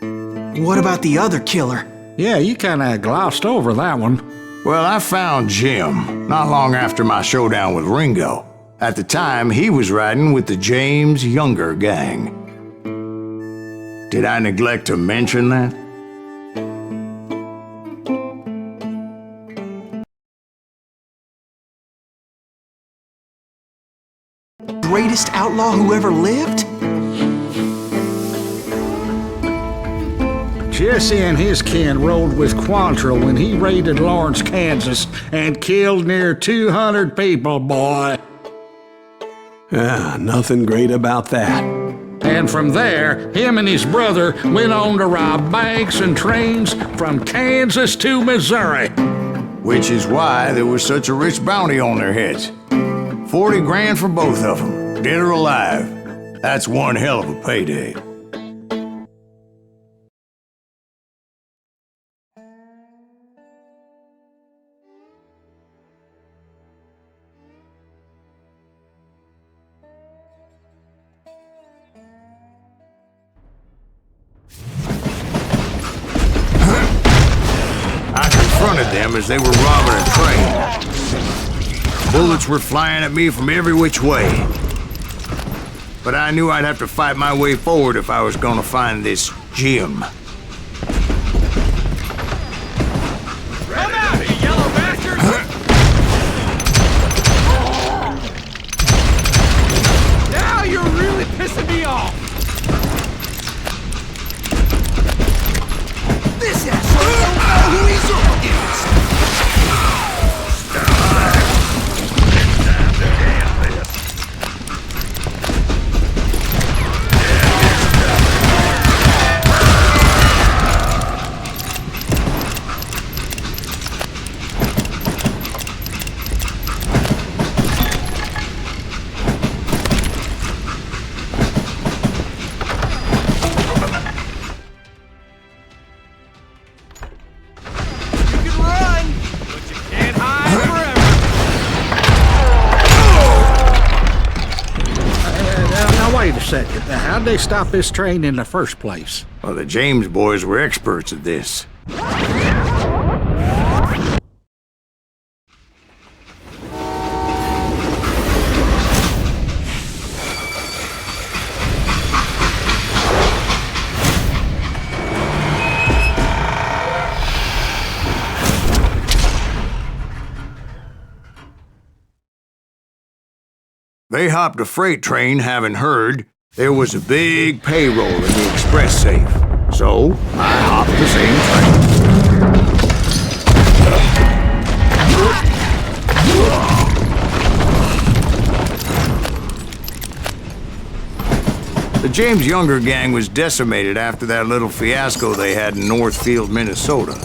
What about the other killer? Yeah, you kinda glossed over that one. Well, I found Jim not long after my showdown with Ringo. At the time, he was riding with the James Younger gang. Did I neglect to mention that? Greatest outlaw who ever lived? Jesse and his kin rode with Quantrill when he raided Lawrence, Kansas, and killed near 200 people, boy. Nothing great about that. And from there, him and his brother went on to rob banks and trains from Kansas to Missouri. Which is why there was such a rich bounty on their heads. 40 grand for both of them, dead or alive. That's one hell of a payday. I confronted them as they were robbing a train. Bullets were flying at me from every which way. But I knew I'd have to fight my way forward if I was gonna find this Jim. Come out, you yellow bastard! Now you're really pissing me off! This asshole don't know who he's up against! Wait a second. How'd they stop this train in the first place? Well, the James boys were experts at this. They hopped a freight train having heard there was a big payroll in the express safe. So, I hopped the same train. The James Younger gang was decimated after that little fiasco they had in Northfield, Minnesota.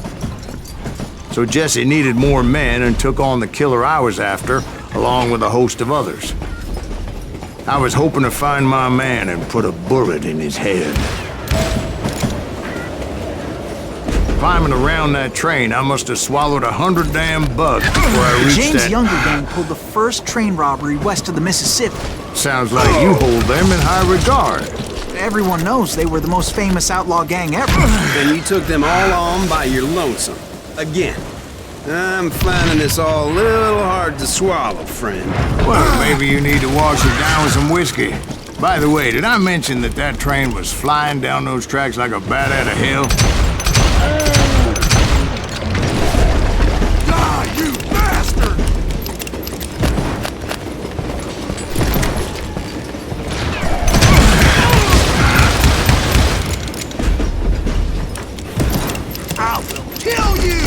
So Jesse needed more men and took on the killer I was after, along with a host of others. I was hoping to find my man and put a bullet in his head. Climbing around that train, I must have swallowed 100 damn bugs before I reached James that... Younger gang pulled the first train robbery west of the Mississippi. Sounds like you hold them in high regard. Everyone knows they were the most famous outlaw gang ever. Then you took them all on by your lonesome. Again. I'm finding this all a little hard to swallow, friend. Well, maybe you need to wash it down with some whiskey. By the way, did I mention that that train was flying down those tracks like a bat out of hell? Die, you bastard! I will kill you!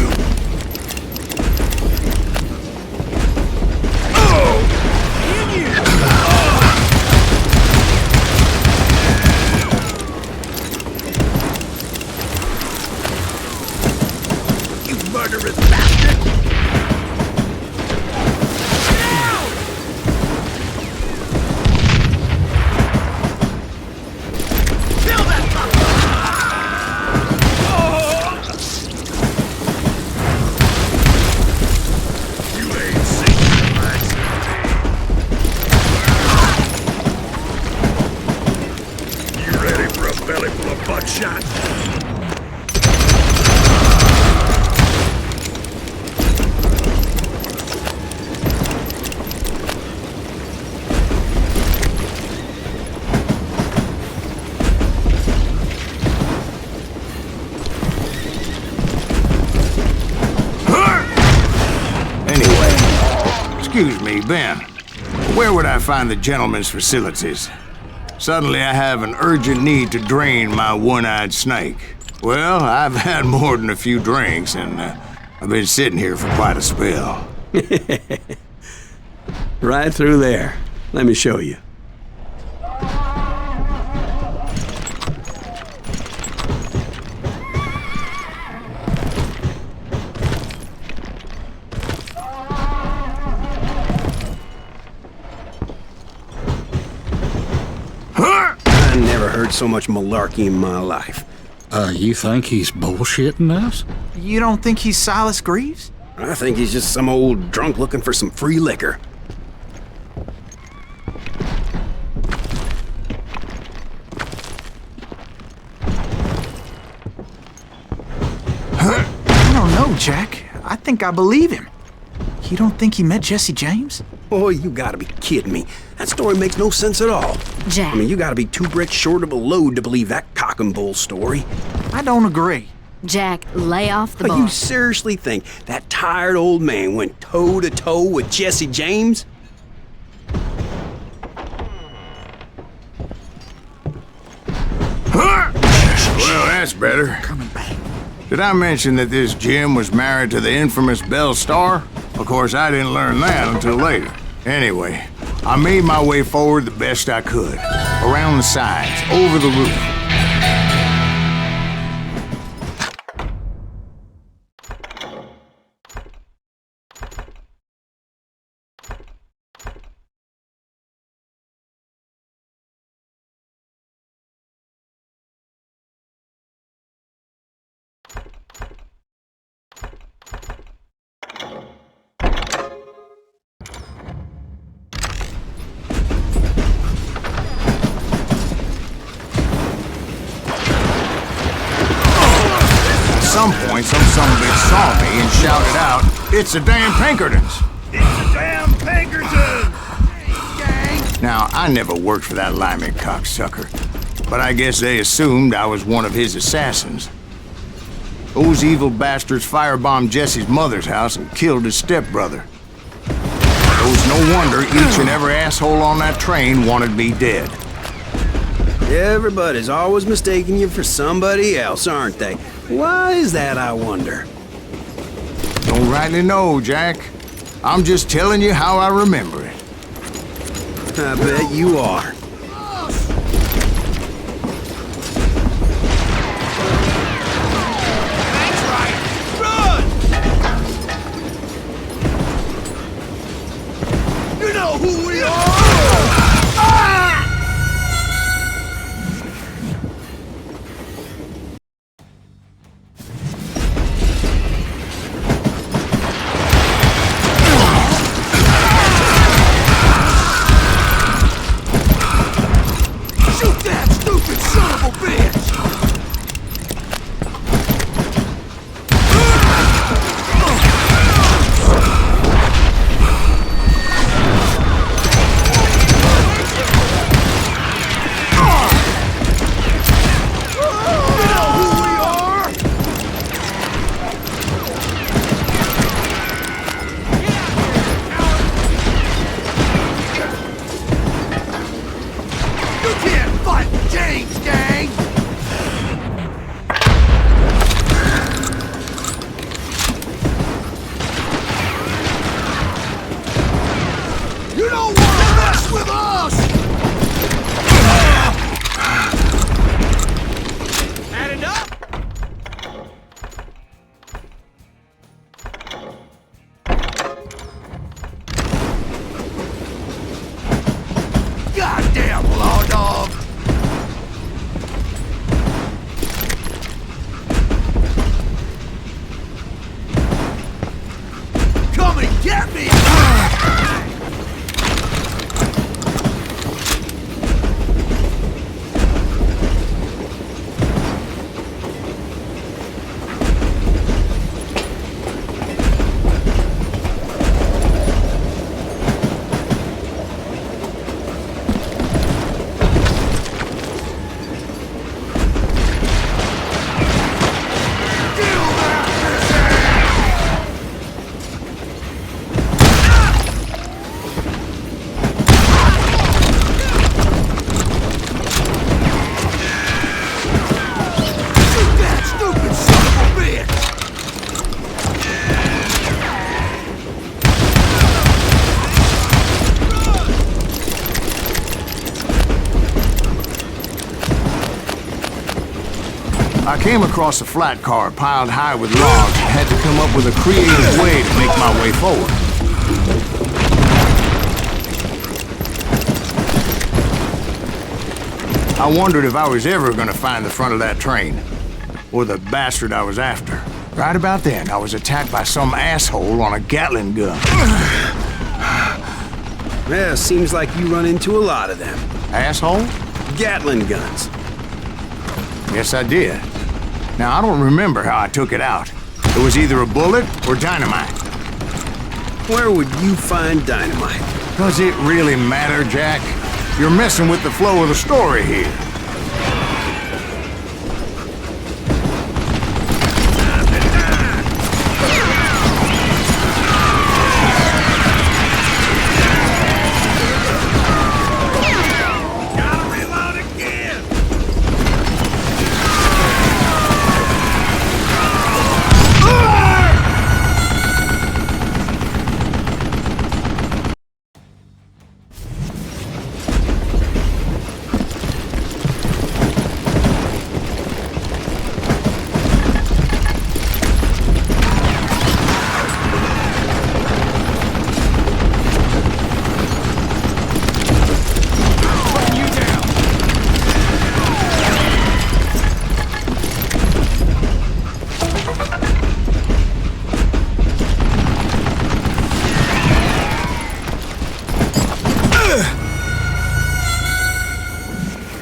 Excuse me, Ben. Where would I find the gentleman's facilities? Suddenly I have an urgent need to drain my one-eyed snake. Well, I've had more than a few drinks, and I've been sitting here for quite a spell. Right through there. Let me show you. I never heard so much malarkey in my life. You think he's bullshitting us? You don't think he's Silas Greaves? I think he's just some old drunk looking for some free liquor. I don't know, Jack. I think I believe him. You don't think he met Jesse James? Oh, you gotta be kidding me. That story makes no sense at all. Jack. I mean, you gotta be 2 bricks short of a load to believe that cock and bull story. I don't agree. Jack, lay off the But bar. you seriously think that tired old man went toe-to-toe with Jesse James? Well, that's better. Coming back. Did I mention that this Jim was married to the infamous Belle Starr? Of course, I didn't learn that until later. Anyway, I made my way forward the best I could. Around the sides, over the roof. At some point, some son of a bitch saw me and shouted out, "It's the damn Pinkertons!" It's a damn Pinkerton! Now, I never worked for that limey cocksucker, but I guess they assumed I was one of his assassins. Those evil bastards firebombed Jesse's mother's house and killed his stepbrother. It was no wonder each and every asshole on that train wanted me dead. Everybody's always mistaking you for somebody else, aren't they? Why is that, I wonder? Don't rightly know, Jack. I'm just telling you how I remember it. I bet you are. That's right! Run! You know who we are! Shoot that stupid son of a bitch! You know who we are? You can't fight James, gang! You don't want to mess with us! Had enough? Goddamn law dog! Come and get me! I came across a flat car piled high with logs and had to come up with a creative way to make my way forward. I wondered if I was ever going to find the front of that train, or the bastard I was after. Right about then, I was attacked by some asshole on a Gatling gun. Yeah, seems like you run into a lot of them. Asshole? Gatling guns. Yes, I did. Now, I don't remember how I took it out. It was either a bullet or dynamite. Where would you find dynamite? Does it really matter, Jack? You're messing with the flow of the story here.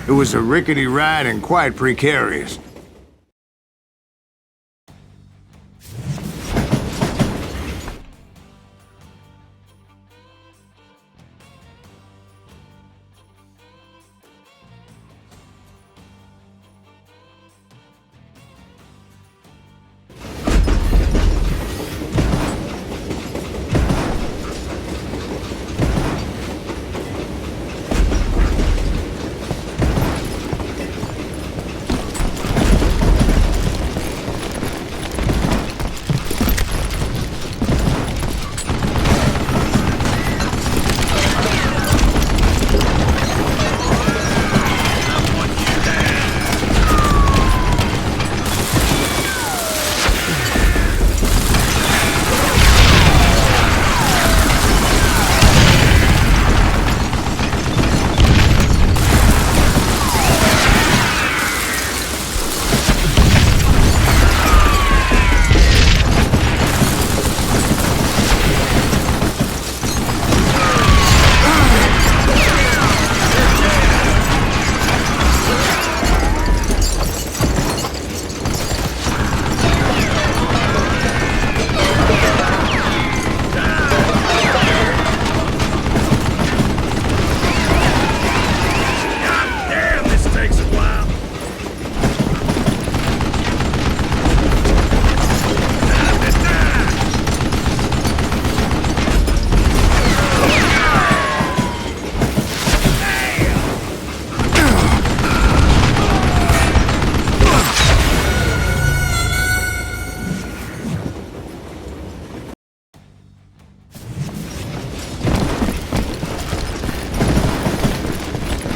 It was a rickety ride and quite precarious.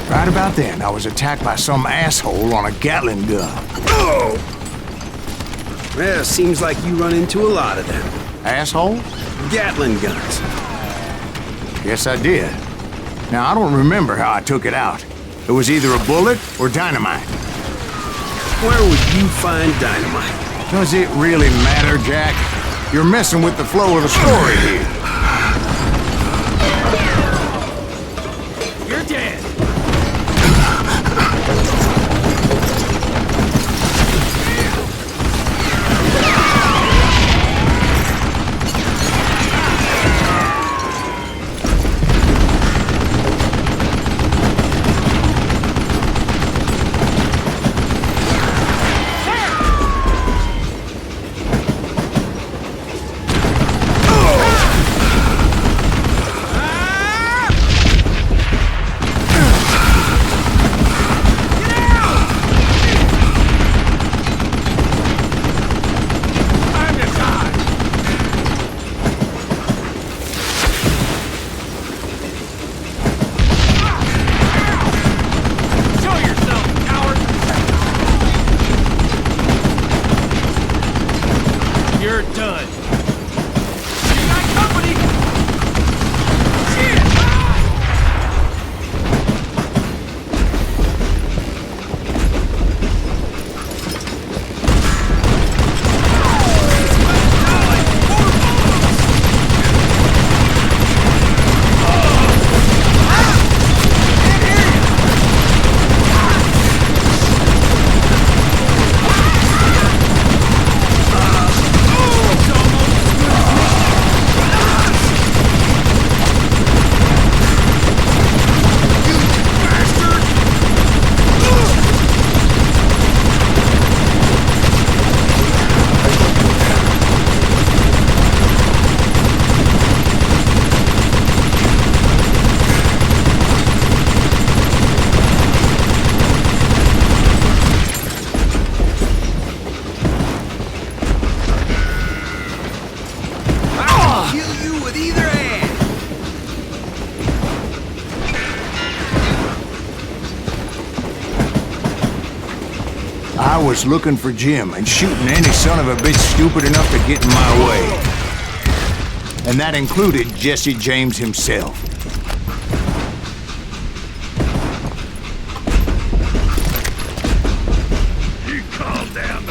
Right about then, I was attacked by some asshole on a Gatling gun. Oh! Yeah, seems like you run into a lot of them. Asshole? Gatling guns. Yes, I did. Now, I don't remember how I took it out. It was either a bullet or dynamite. Where would you find dynamite? Does it really matter, Jack? You're messing with the flow of the story here. You're dead. was looking for Jim and shooting any son of a bitch stupid enough to get in my way. And that included Jesse James himself. You calm down,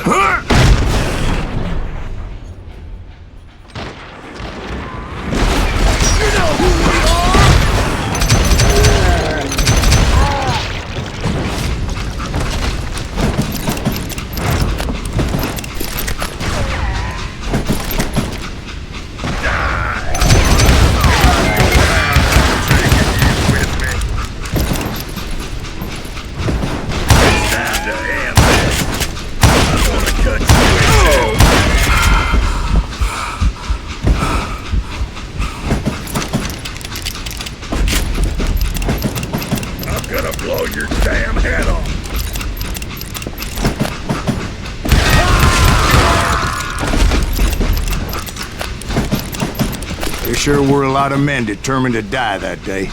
Sure were a lot of men determined to die that day.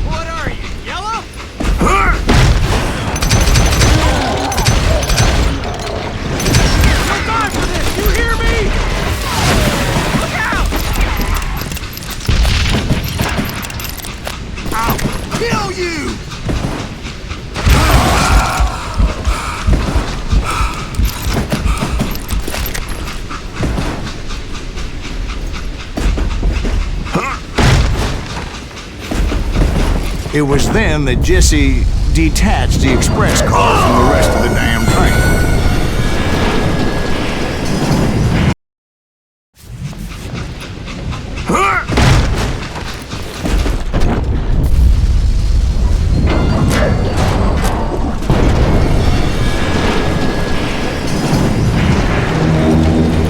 What are you, yellow? No time for this, you hear me? Look out! I'll kill you! It was then that Jesse detached the express car from the rest of the damn train.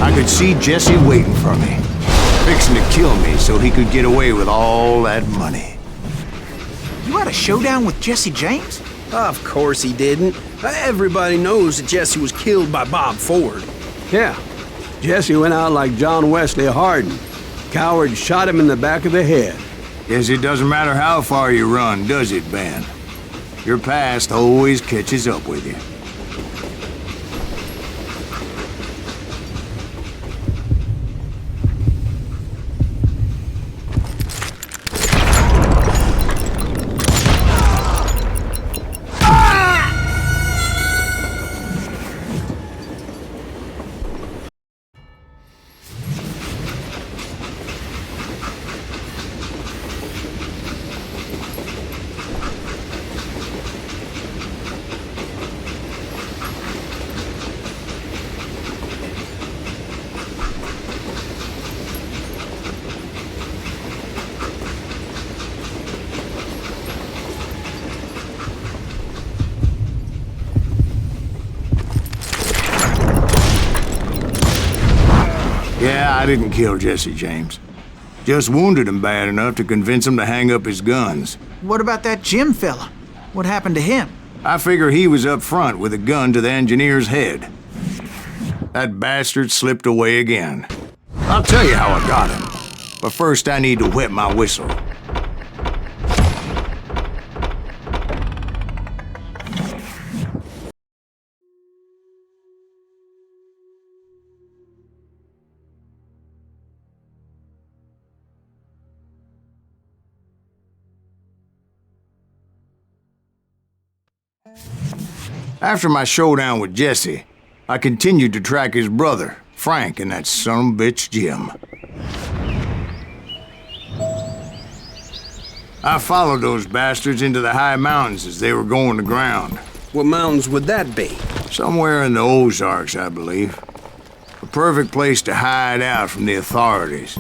I could see Jesse waiting for me, fixing to kill me so he could get away with all that money. You had a showdown with Jesse James? Of course he didn't. Everybody knows that Jesse was killed by Bob Ford. Yeah, Jesse went out like John Wesley Hardin. Coward shot him in the back of the head. Guess it doesn't matter how far you run, does it, Ben? Your past always catches up with you. Yeah, I didn't kill Jesse James. Just wounded him bad enough to convince him to hang up his guns. What about that Jim fella? What happened to him? I figure he was up front with a gun to the engineer's head. That bastard slipped away again. I'll tell you how I got him. But first I need to wet my whistle. After my showdown with Jesse, I continued to track his brother, Frank, and that son of a bitch, Jim. I followed those bastards into the high mountains as they were going to ground. What mountains would that be? Somewhere in the Ozarks, I believe. A perfect place to hide out from the authorities.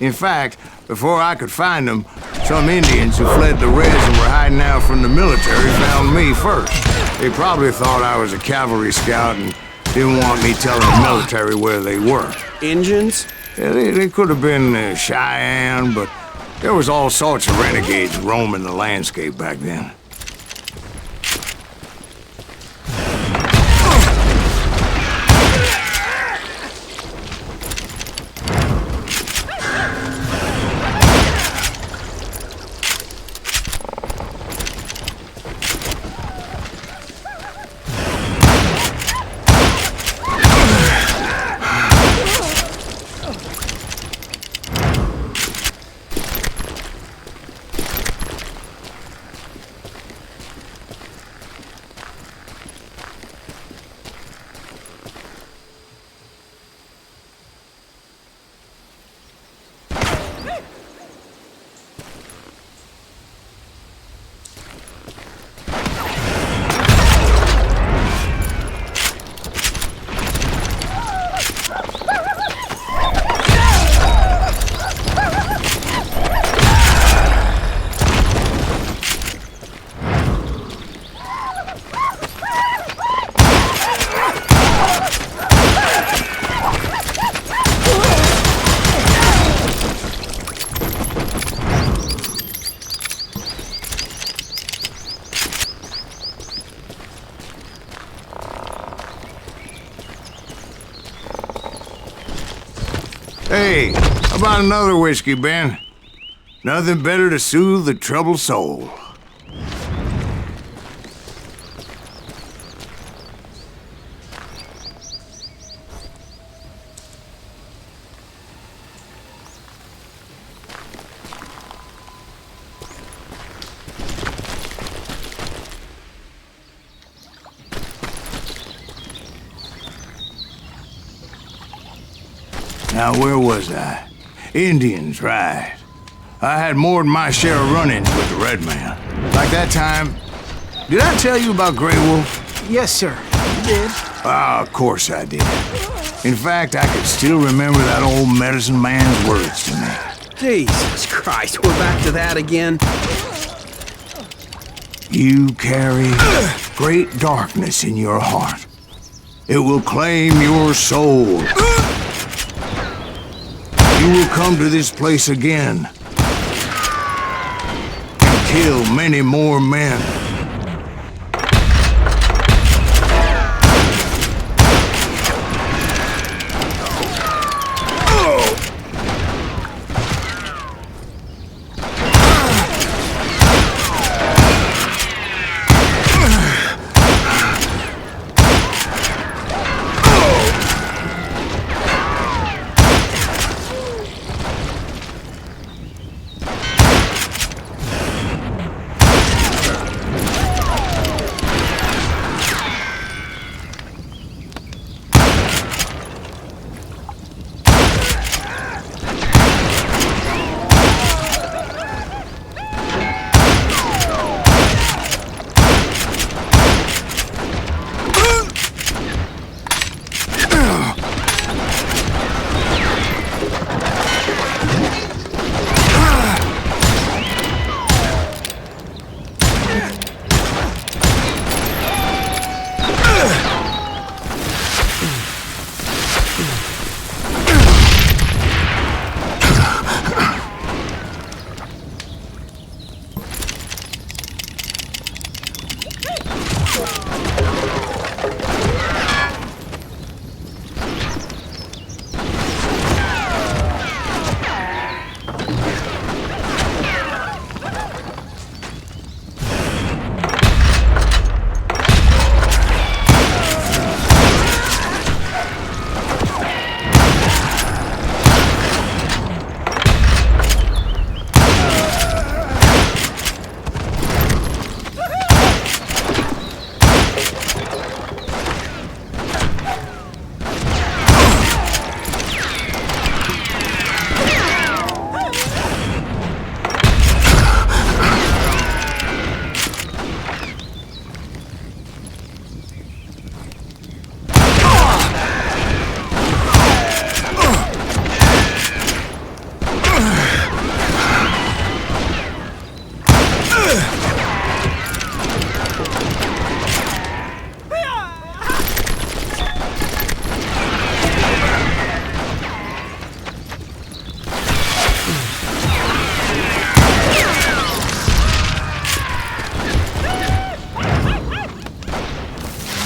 In fact, before I could find them, some Indians who fled the Reds and were hiding out from the military found me first. They probably thought I was a cavalry scout and didn't want me telling the military where they were. Injuns? They could have been Cheyenne, but there was all sorts of renegades roaming the landscape back then. Hey, how about another whiskey, Ben? Nothing better to soothe the troubled soul. Now, where was I? Indians, right. I had more than my share of run-ins with the Red Man. Like that time... Did I tell you about Grey Wolf? Yes, sir. You did. Ah, of course I did. In fact, I could still remember that old medicine man's words to me. Jesus Christ, we're back to that again. You carry great darkness in your heart. It will claim your soul. You will come to this place again and kill many more men.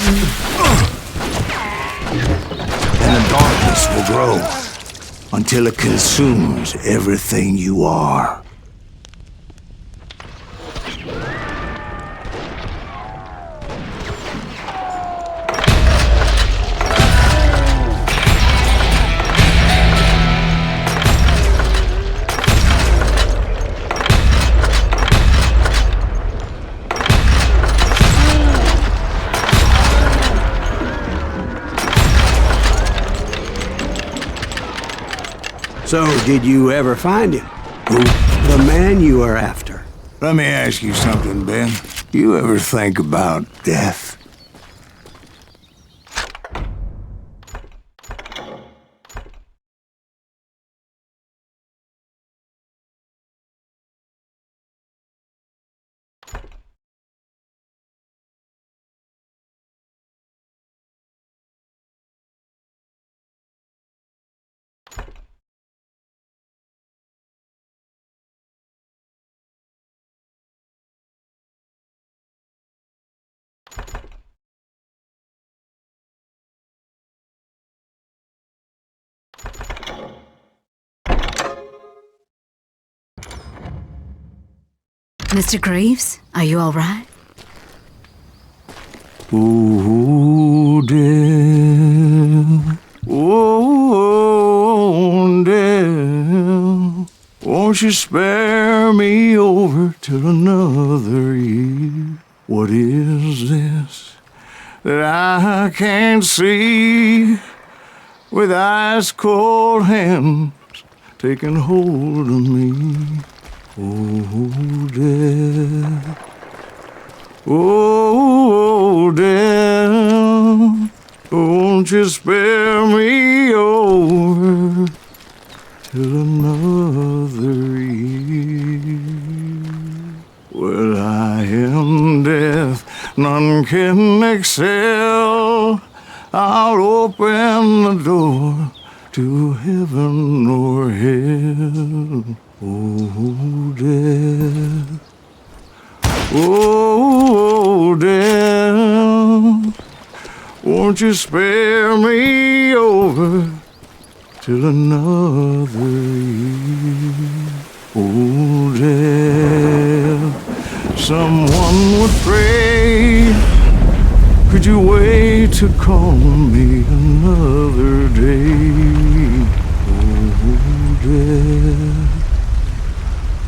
And the darkness will grow until it consumes everything you are. So, did you ever find him? Who? The man you are after. Let me ask you something, Ben. You ever think about death? Mr. Greaves, are you all right? Oh, dear. Oh, dear. Won't you spare me over till another year? What is this that I can't see with ice cold hands taking hold of me? Oh, death. Oh, death. Won't you spare me over till another year? Well, I am death, none can excel. I'll open the door to heaven or hell. Oh, death. Oh, death. Won't you spare me over till another year? Oh, death. Someone would pray. Could you wait to call me another day? Oh, death.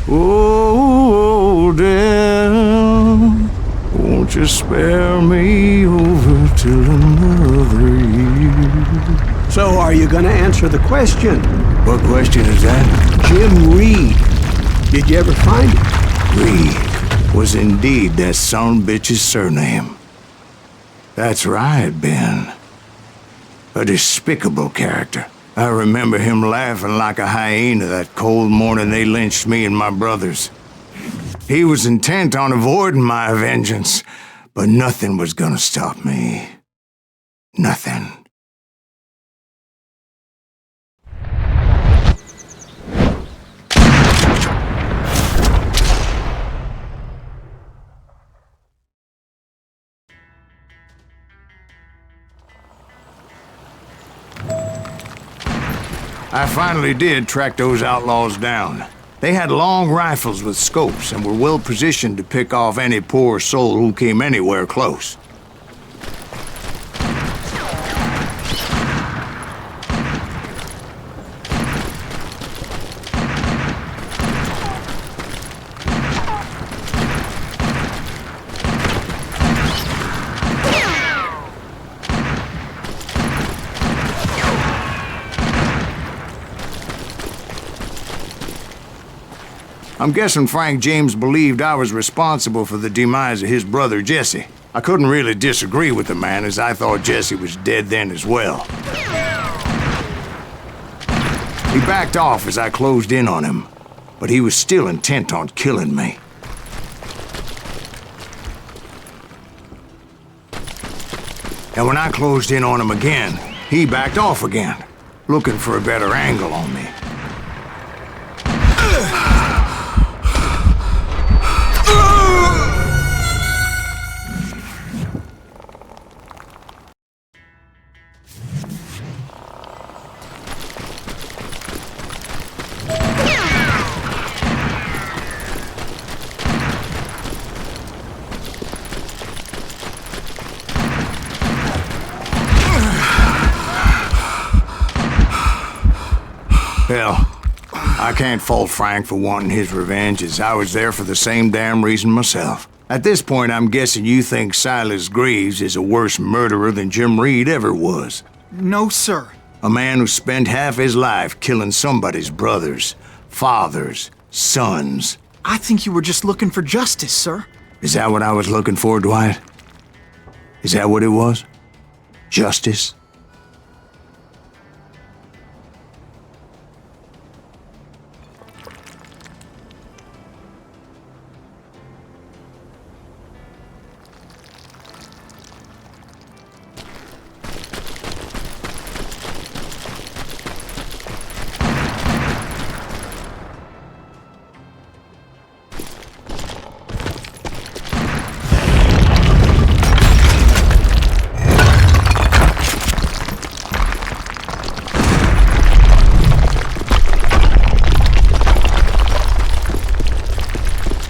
Oh, death, won't you spare me over till another year? So are you gonna answer the question? What question is that? Jim Reed. Did you ever find him? Reed was indeed that son-bitch's surname. That's right, Ben. A despicable character. I remember him laughing like a hyena that cold morning they lynched me and my brothers. He was intent on avoiding my vengeance, but nothing was gonna stop me. Nothing. I finally did track those outlaws down. They had long rifles with scopes and were well positioned to pick off any poor soul who came anywhere close. I'm guessing Frank James believed I was responsible for the demise of his brother Jesse. I couldn't really disagree with the man, as I thought Jesse was dead then as well. He backed off as I closed in on him, but he was still intent on killing me. And when I closed in on him again, he backed off again, looking for a better angle on me. Hell, I can't fault Frank for wanting his revenge, as I was there for the same damn reason myself. At this point, I'm guessing you think Silas Greaves is a worse murderer than Jim Reed ever was. No, sir. A man who spent half his life killing somebody's brothers, fathers, sons. I think you were just looking for justice, sir. Is that what I was looking for, Dwight? Is that what it was? Justice?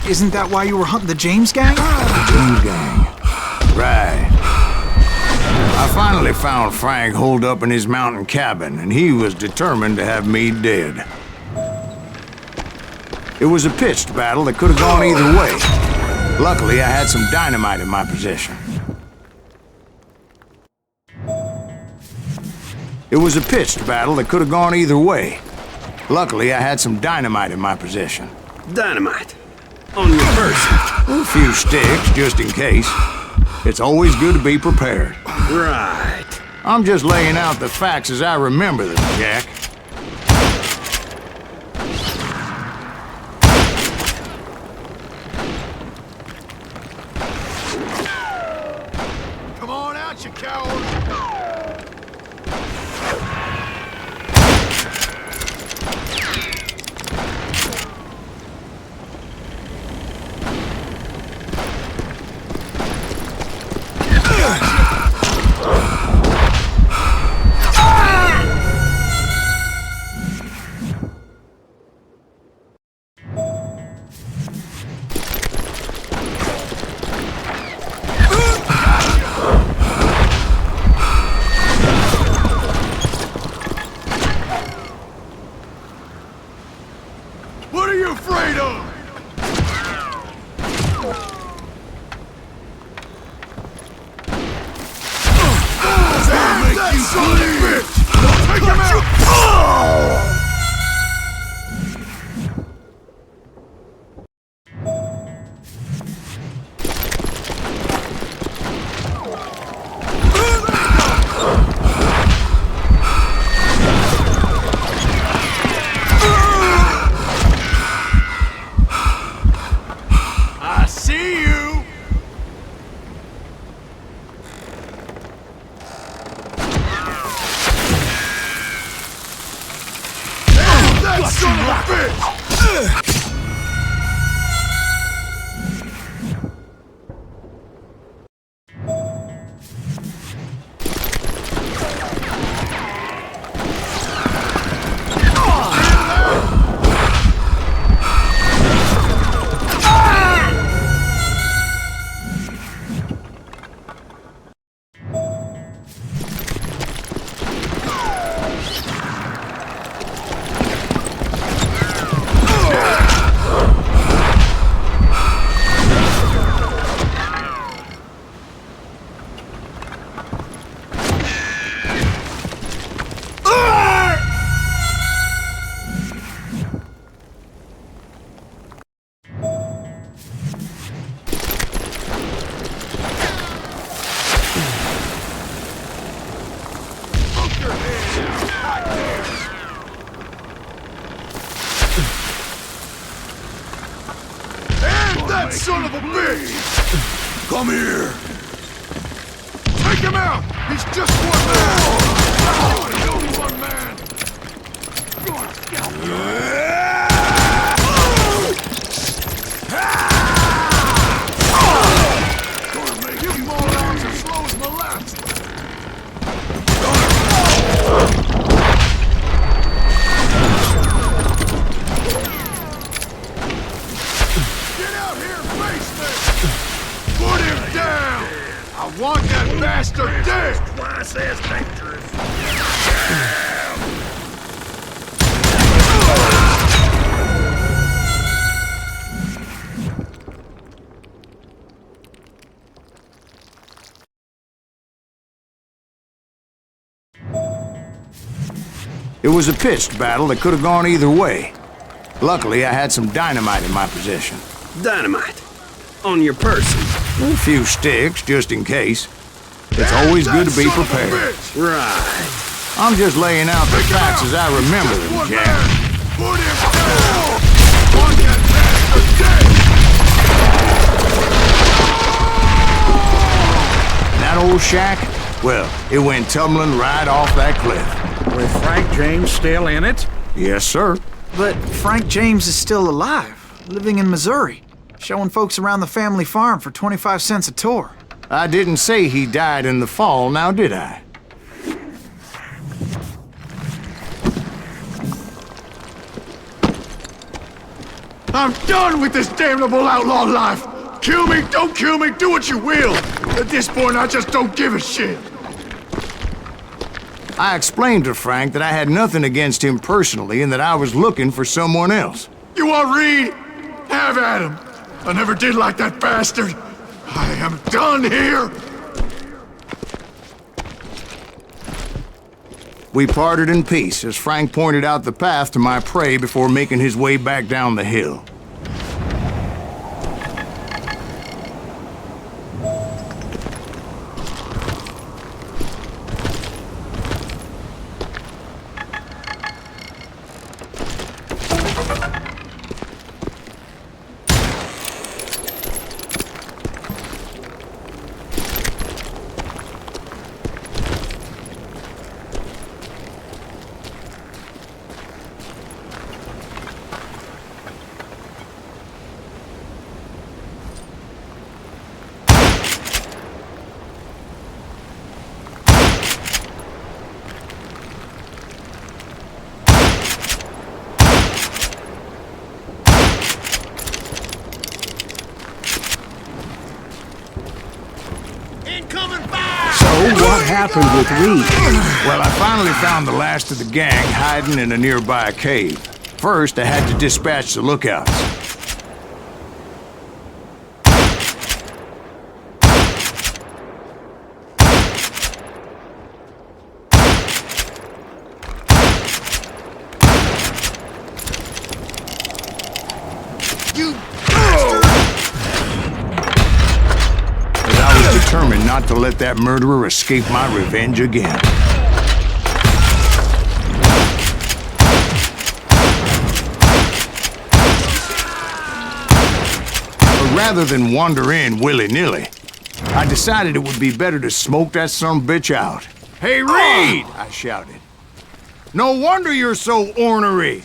Isn't that why you were hunting the James gang? The James gang. Right. I finally found Frank holed up in his mountain cabin, and he was determined to have me dead. It was a pitched battle that could have gone either way. Luckily, I had some dynamite in my possession. It was a pitched battle that could have gone either way. Luckily, I had some dynamite in my possession. Dynamite? On your person? A few sticks, just in case. It's always good to be prepared. Right. I'm just laying out the facts as I remember them, Jack. Come on out, you coward! What are you afraid of? That son of a bitch! Take him out! I see you! That son of a bitch! That son of a bitch! Come here! Take him out! He's just one man! He's only one man! Gonna make him more arms as slow as molasses! Put him down! I want that bastard dead! Twice as dangerous. It was a pitched battle that could have gone either way. Luckily, I had some dynamite in my possession. Dynamite. On your person. A few sticks, just in case. It's always good to be prepared. Right. I'm just laying out the facts as I remember them, Jack. Put him down! On your bastard dead! That old shack? Well, it went tumbling right off that cliff. With Frank James still in it? Yes, sir. But Frank James is still alive, living in Missouri, showing folks around the family farm for 25 cents a tour. I didn't say he died in the fall, now did I? I'm done with this damnable outlaw life! Kill me, don't kill me, do what you will! At this point, I just don't give a shit! I explained to Frank that I had nothing against him personally and that I was looking for someone else. You want Reed? Have at him! I never did like that bastard! I am done here! We parted in peace as Frank pointed out the path to my prey before making his way back down the hill. What happened with Reed? Well, I finally found the last of the gang hiding in a nearby cave. First, I had to dispatch the lookouts. Determined not to let that murderer escape my revenge again. But rather than wander in willy-nilly, I decided it would be better to smoke that sumbitch out. "Hey, Reed!" I shouted. "No wonder you're so ornery.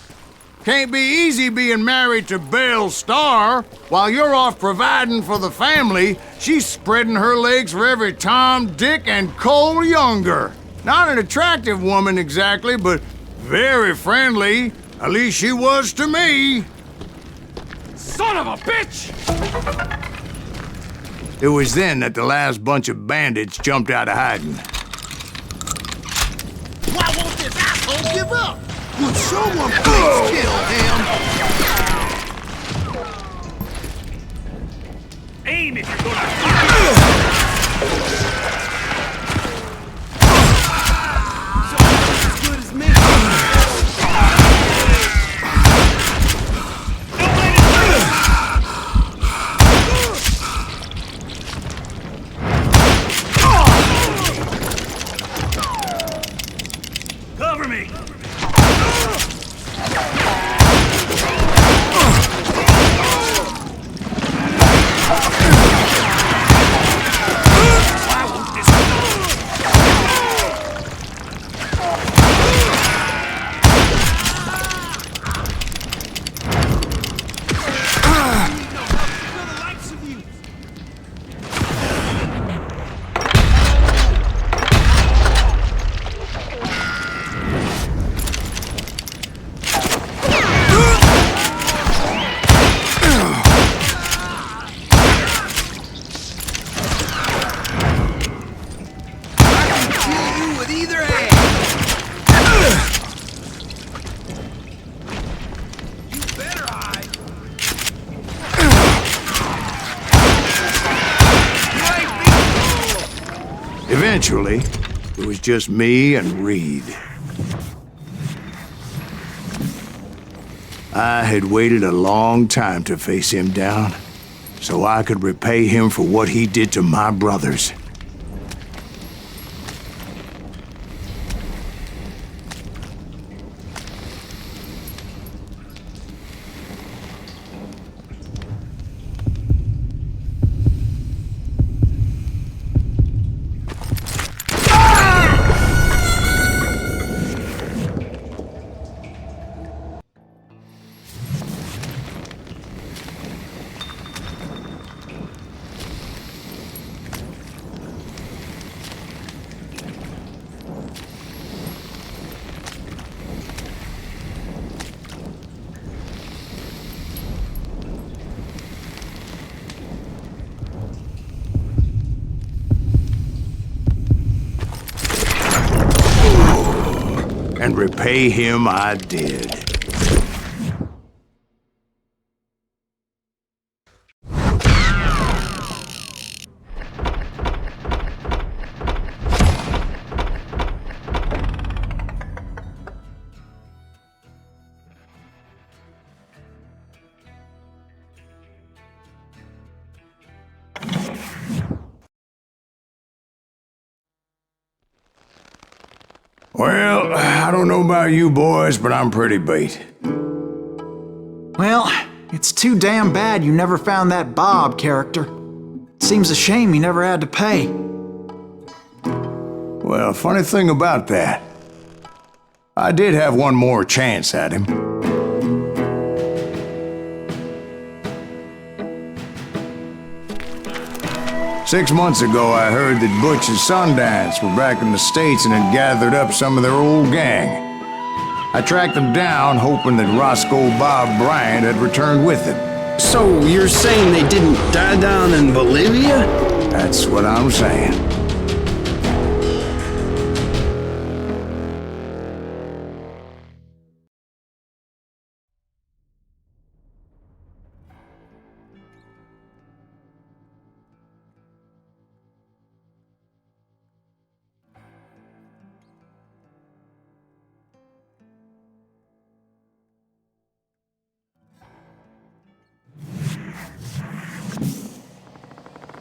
Can't be easy being married to Belle Starr. While you're off providing for the family, she's spreading her legs for every Tom, Dick, and Cole younger. Not an attractive woman exactly, but very friendly. At least she was to me." Son of a bitch! It was then that the last bunch of bandits jumped out of hiding. Why won't this asshole give up? Would someone please kill him? Aim if you're gonna... As good as me. Cover me! Eventually, it was just me and Reed. I had waited a long time to face him down, so I could repay him for what he did to my brothers. And repay him I did. Well, I don't know about you boys, but I'm pretty beat. Well, it's too damn bad you never found that Bob character. Seems a shame he never had to pay. Well, funny thing about that, I did have one more chance at him. Six months ago, I heard that Butch and Sundance were back in the States and had gathered up some of their old gang. I tracked them down, hoping that Roscoe Bob Bryant had returned with them. So you're saying they didn't die down in Bolivia? That's what I'm saying.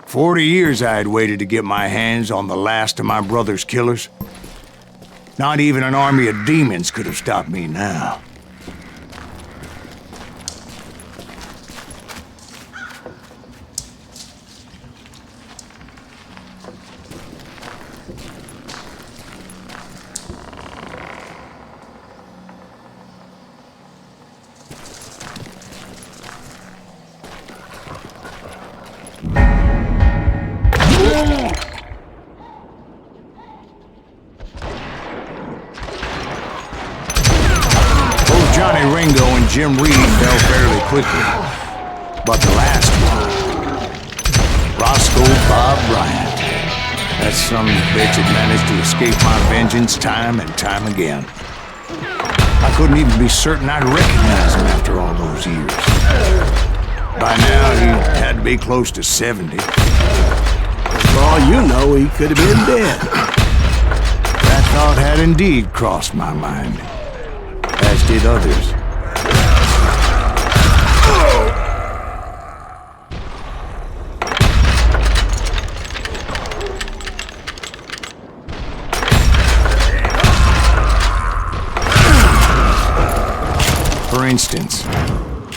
"40 years I had waited to get my hands on the last of my brother's killers. Not even an army of demons could have stopped me now. Johnny Ringo and Jim Reed fell fairly quickly. But the last one, Roscoe Bob Bryant, that son of a bitch had managed to escape my vengeance time and time again. I couldn't even be certain I'd recognize him after all those years. By now, he had to be close to 70. For all you know, he could have been dead. That thought had indeed crossed my mind, as did others. For instance,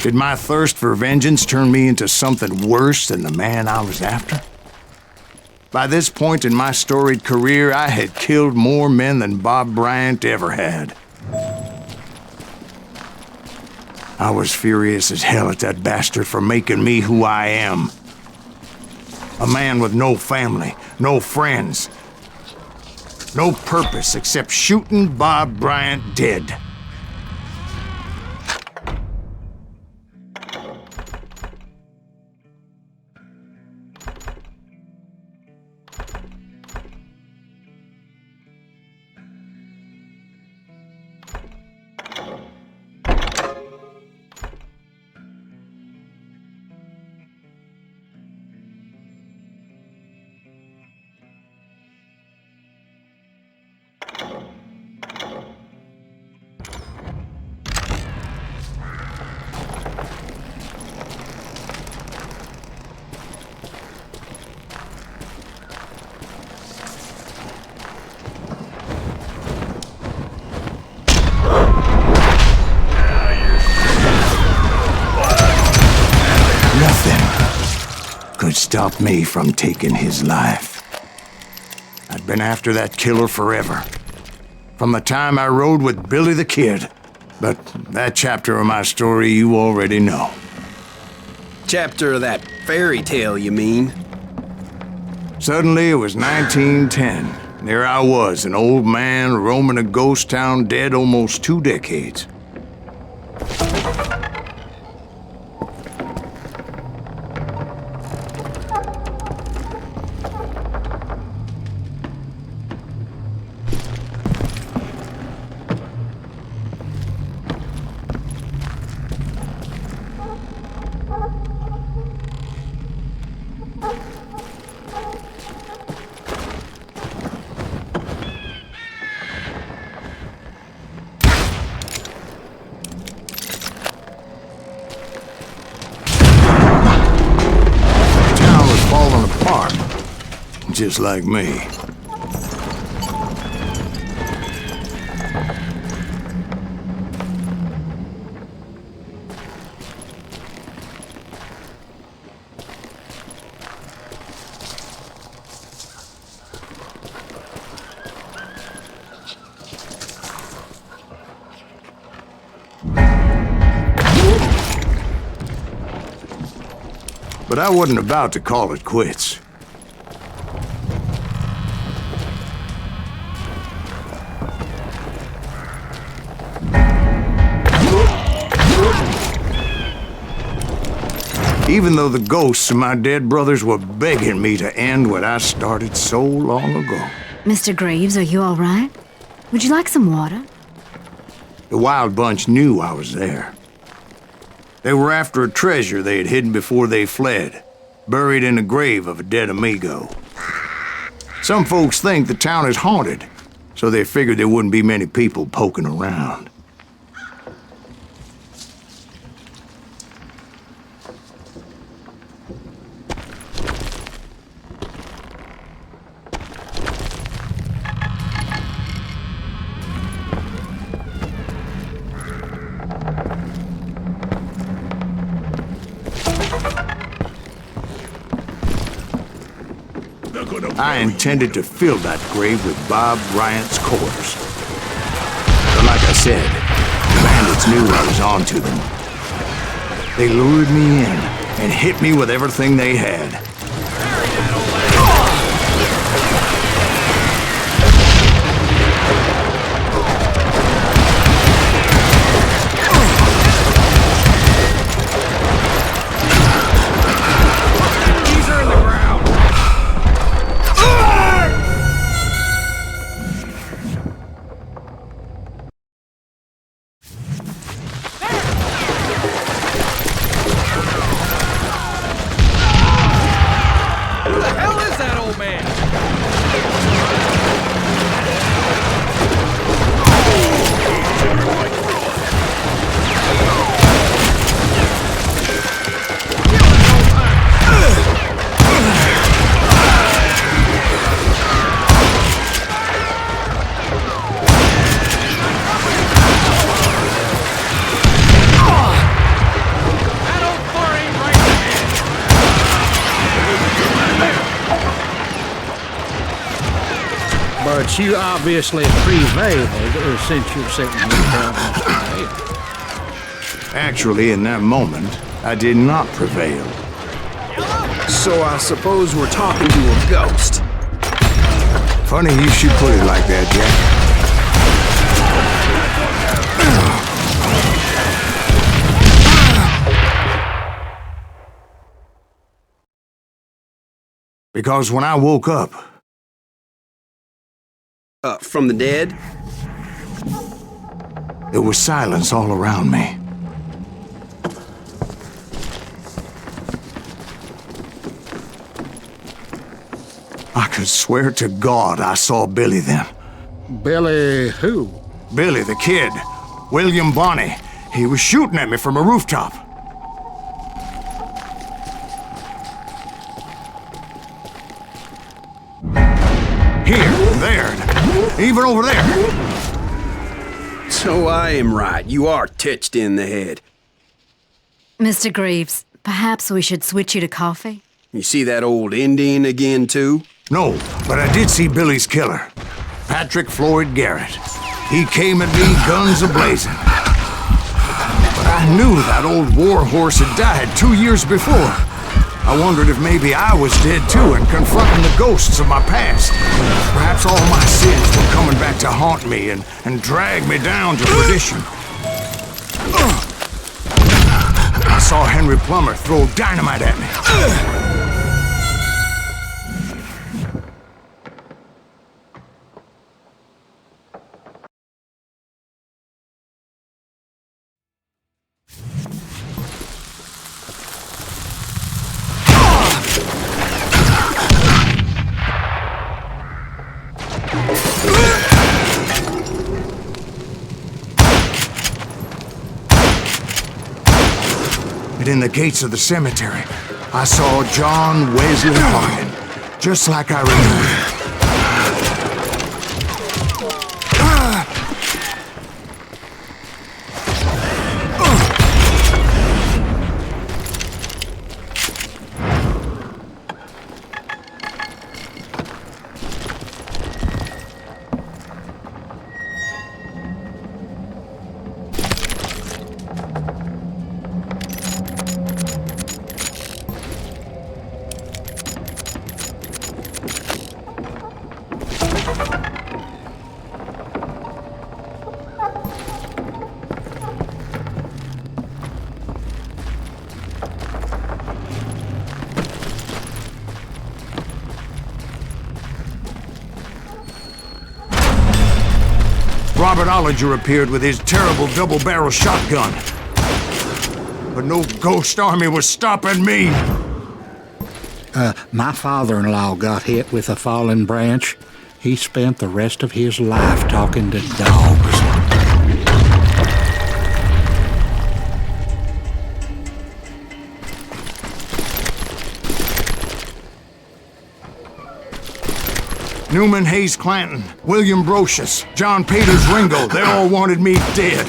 did my thirst for vengeance turn me into something worse than the man I was after? By this point in my storied career, I had killed more men than Bob Bryant ever had. I was furious as hell at that bastard for making me who I am. A man with no family, no friends, no purpose except shooting Bob Bryant dead. stop me from taking his life. I'd been after that killer forever. From the time I rode with Billy the Kid. But that chapter of my story you already know. Chapter of that fairy tale, you mean? Suddenly it was 1910. And there I was, an old man roaming a ghost town dead almost 2 decades. Just like me. But I wasn't about to call it quits. Even though the ghosts of my dead brothers were begging me to end what I started so long ago. Mr. Greaves, are you all right? Would you like some water? The Wild Bunch knew I was there. They were after a treasure they had hidden before they fled, buried in the grave of a dead amigo. Some folks think the town is haunted, so they figured there wouldn't be many people poking around. I intended to fill that grave with Bob Bryant's corpse. But like I said, the bandits knew I was on to them. They lured me in and hit me with everything they had. But you obviously prevailed since you're sitting here telling us today. Actually, in that moment, I did not prevail. So I suppose we're talking to a ghost. Funny you should put it like that, Jack. Because when I woke up... From the dead? There was silence all around me. I could swear to God I saw Billy then. Billy who? Billy the Kid. William Bonney. He was shooting at me from a rooftop. Here, there, even over there. So I am right. You are titched in the head. Mr. Greaves, perhaps we should switch you to coffee? You see that old Indian again, too? No, but I did see Billy's killer, Patrick Floyd Garrett. He came at me guns a-blazing. But I knew that old war horse had died 2 years before. I wondered if maybe I was dead too and confronting the ghosts of my past. Perhaps all my sins were coming back to haunt me and drag me down to perdition. I saw Henry Plummer throw dynamite at me. And in the gates of the cemetery, I saw John Wesley Hardin, just like I remembered. Robert Ollinger appeared with his terrible double-barrel shotgun. But no ghost army was stopping me. My father-in-law got hit with a fallen branch. He spent the rest of his life talking to dogs. Newman Hayes Clanton, William Brocious, John Peters Ringo, they all wanted me dead.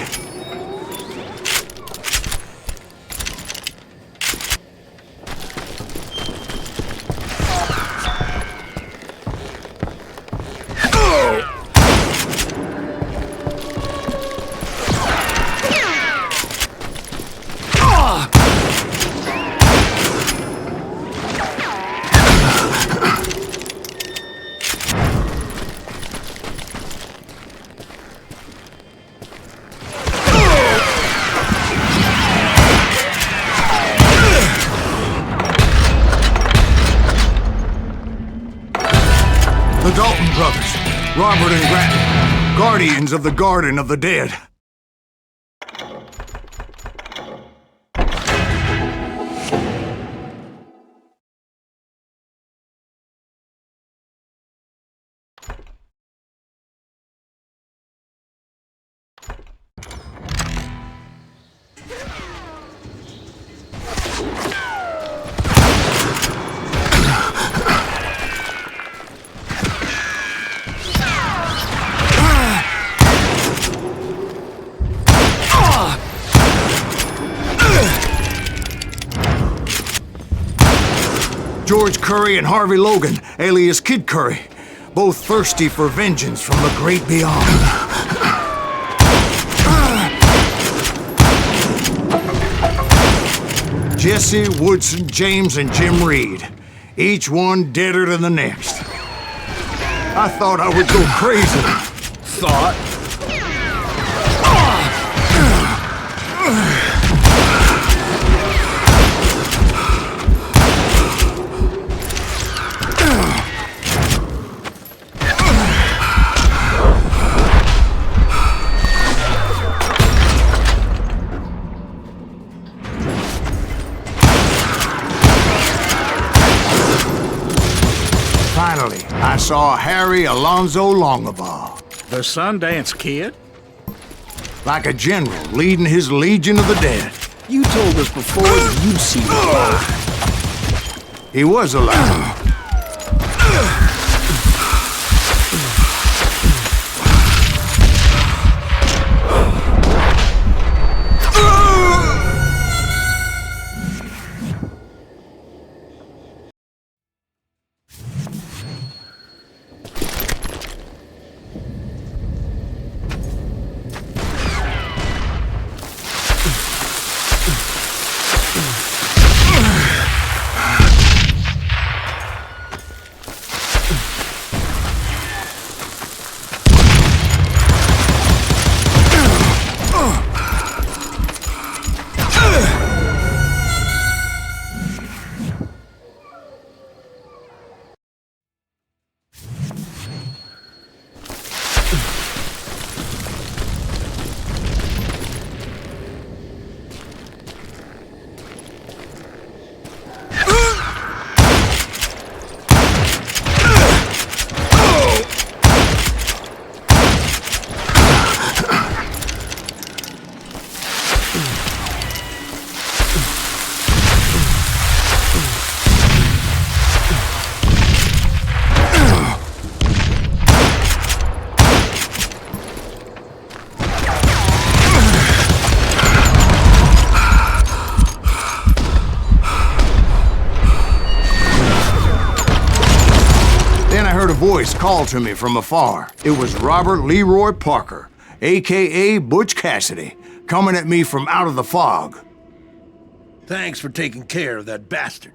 The Dalton brothers, Robert and Grattan, guardians of the Garden of the Dead. George Curry and Harvey Logan, alias Kid Curry, both thirsty for vengeance from the great beyond. Jesse, Woodson, James, and Jim Reed, each one deader than the next. I thought I would go crazy. Thought? Finally, I saw Harry Alonzo Longabaugh. The Sundance Kid? Like a general leading his legion of the dead. You told us before you'd seen him. He was alive. voice called to me from afar. It was Robert Leroy Parker, a.k.a. Buch Kэssidi, coming at me from out of the fog. Thanks for taking care of that bastard.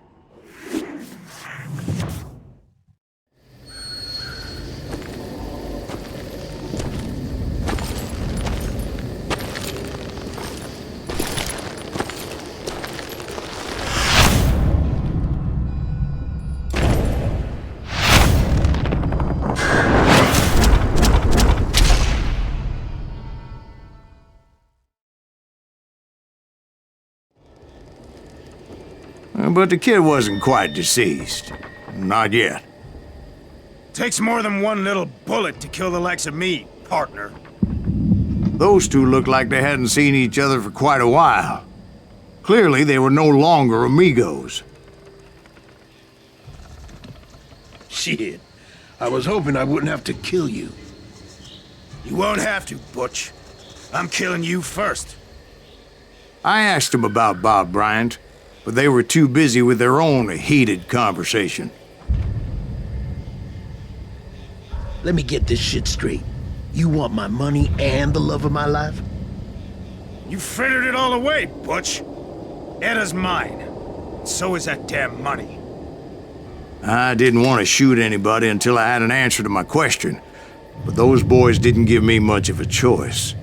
But the kid wasn't quite deceased. Not yet. Takes more than one little bullet to kill the likes of me, partner. Those two looked like they hadn't seen each other for quite a while. Clearly, they were no longer amigos. Shit. I was hoping I wouldn't have to kill you. You won't have to, Butch. I'm killing you first. I asked them about Bob Bryant, but they were too busy with their own heated conversation. Let me get this shit straight. You want my money and the love of my life? You frittered it all away, Butch. Etta's mine. So is that damn money. I didn't want to shoot anybody until I had an answer to my question, but those boys didn't give me much of a choice.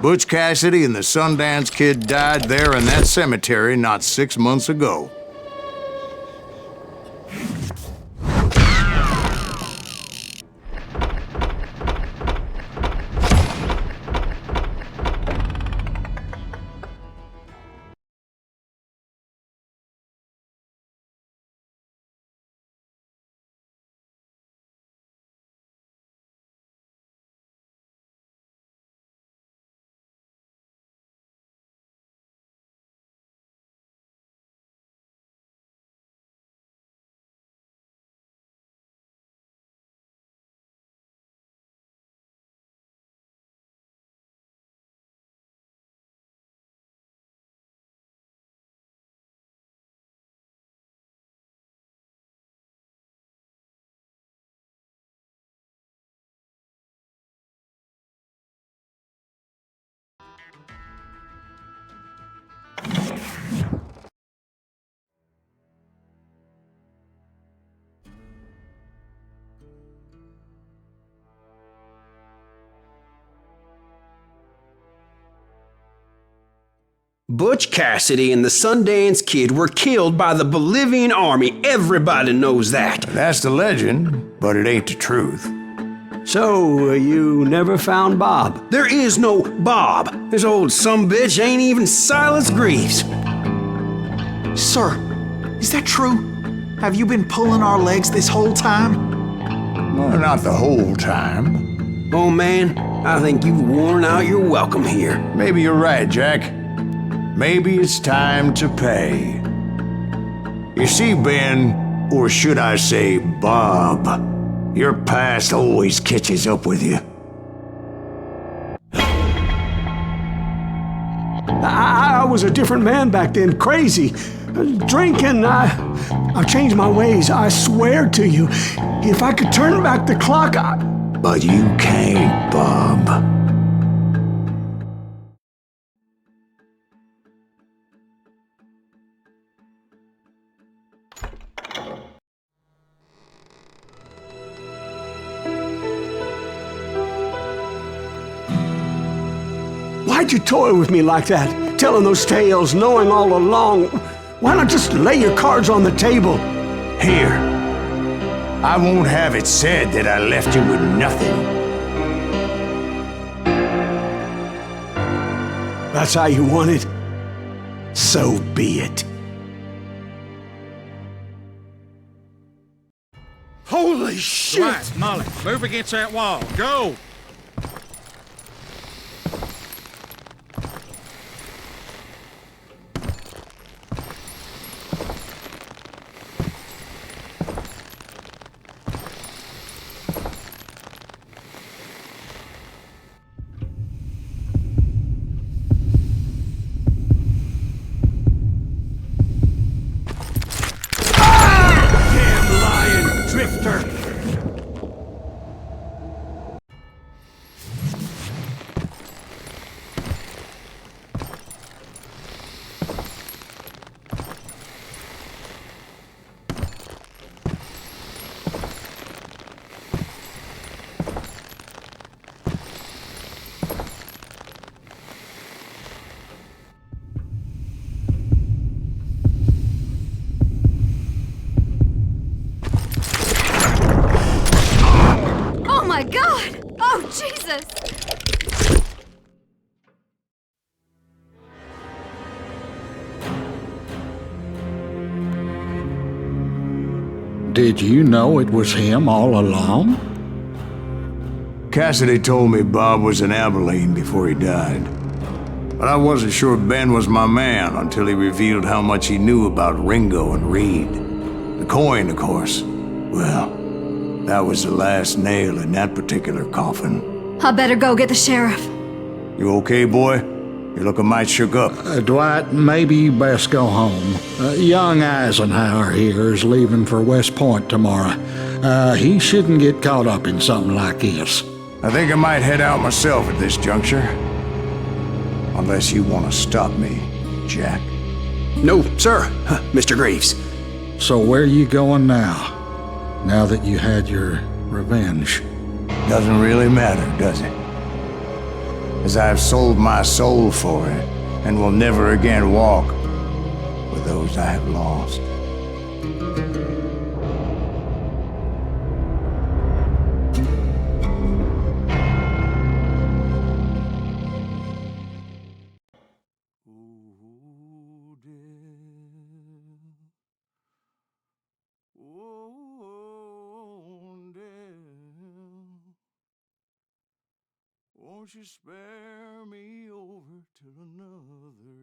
Buch Kэssidi and the Sundance Kid died there in that cemetery not 6 months ago. Buch Kэssidi and the Sundance Kid were killed by the Bolivian army. Everybody knows that. That's the legend, but it ain't the truth. So, you never found Bob? There is no Bob. This old sumbitch ain't even Silas Greaves. Sir, is that true? Have you been pulling our legs this whole time? Well, not the whole time. Oh man, I think you've worn out your welcome here. Maybe you're right, Jack. Maybe it's time to pay. You see, Ben, Or should I say, Bob? Your past always catches up with you. I was a different man back then, crazy. Drinking, I've changed my ways, I swear to you. If I could turn back the clock, But you can't, Bob. Why'd you toy with me like that? Telling those tales, knowing all along. Why not just lay your cards on the table? Here. I won't have it said that I left you with nothing. That's how you want it? So be it. Holy shit! Right, Molly, move against that wall. Go! my God! Oh, Jesus! Did you know it was him all along? Cassidy told me Bob was in Abilene before he died. But I wasn't sure Ben was my man until he revealed how much he knew about Ringo and Reed. The coin, of course. Well, that was the last nail in that particular coffin. I better go get the sheriff. You okay, boy? You're looking mighty shook up. Dwight, maybe you best go home. Young Eisenhower here is leaving for West Point tomorrow. He shouldn't get caught up in something like this. I think I might head out myself at this juncture. Unless you want to stop me, Jack. No, sir, Mr. Greaves. So where are you going now? Now that you had your revenge? Doesn't really matter, does it? As I've sold my soul for it, and will never again walk with those I have lost. Won't you spare me over till another year?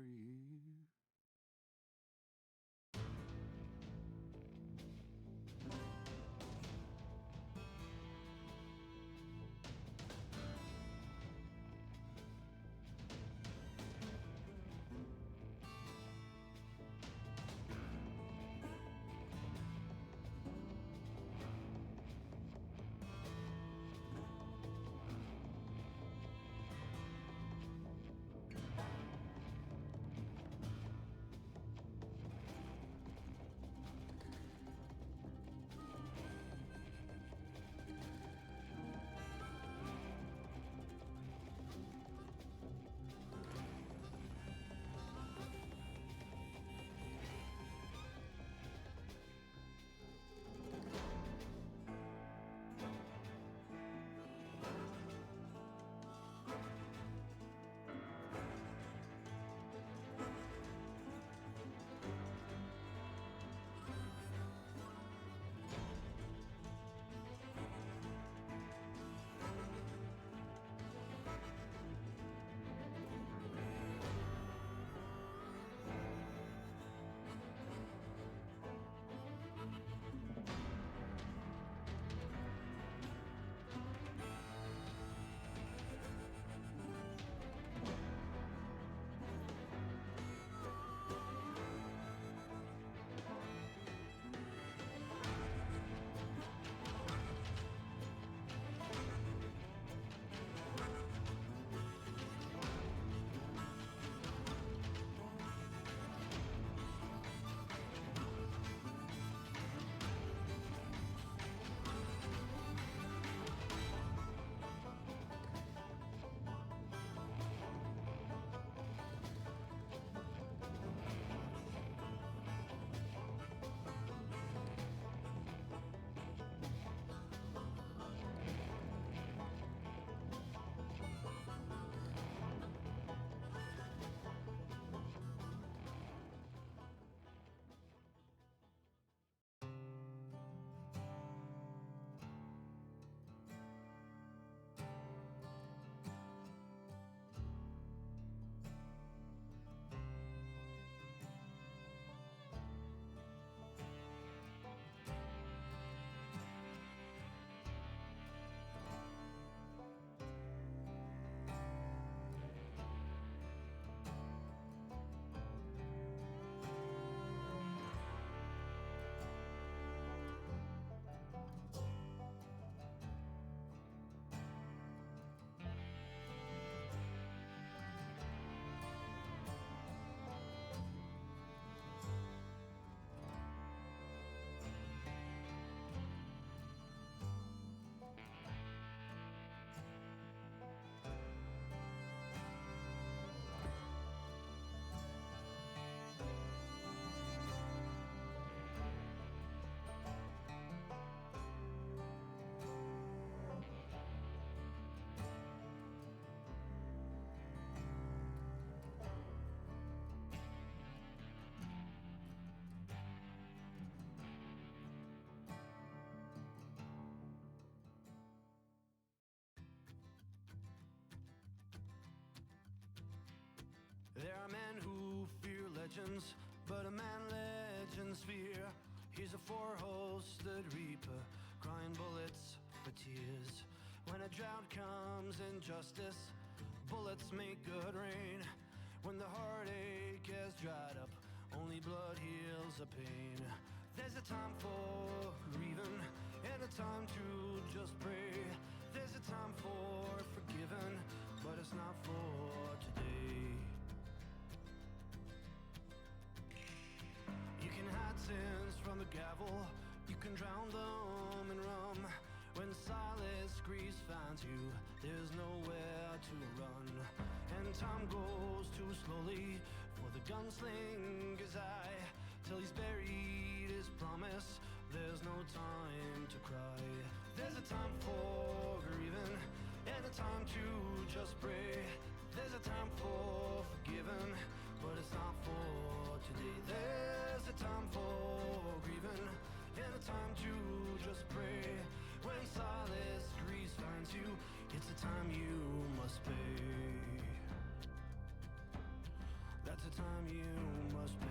legends, but a man legends fear. He's a four-hosted reaper, crying bullets for tears. When a drought comes in justice, bullets make good rain. When the heartache has dried up, only blood heals the pain. There's a time for grieving and a time to just pray. There's a time for forgiving, but it's not for today. You can hide sins from the gavel, you can drown them in rum. When silence grease finds you, there's nowhere to run. And time goes too slowly for the gunslinger's eye. Till he's buried his promise, there's no time to cry. There's a time for grieving and a time to just pray. There's a time for forgiving, but it's not for today. There's a time for grieving and a time to just pray. When silence grease finds you, it's a time you must pay. That's a time you must pay.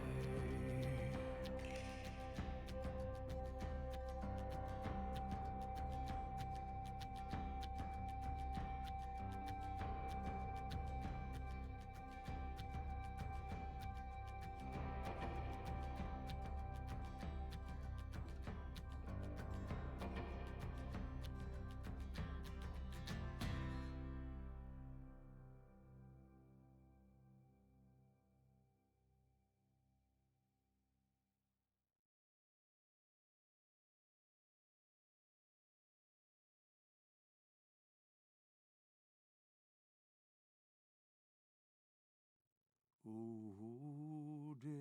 Oh, dear.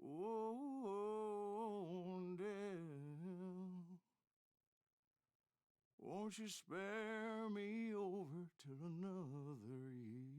Oh, dear. Won't you spare me over till another year?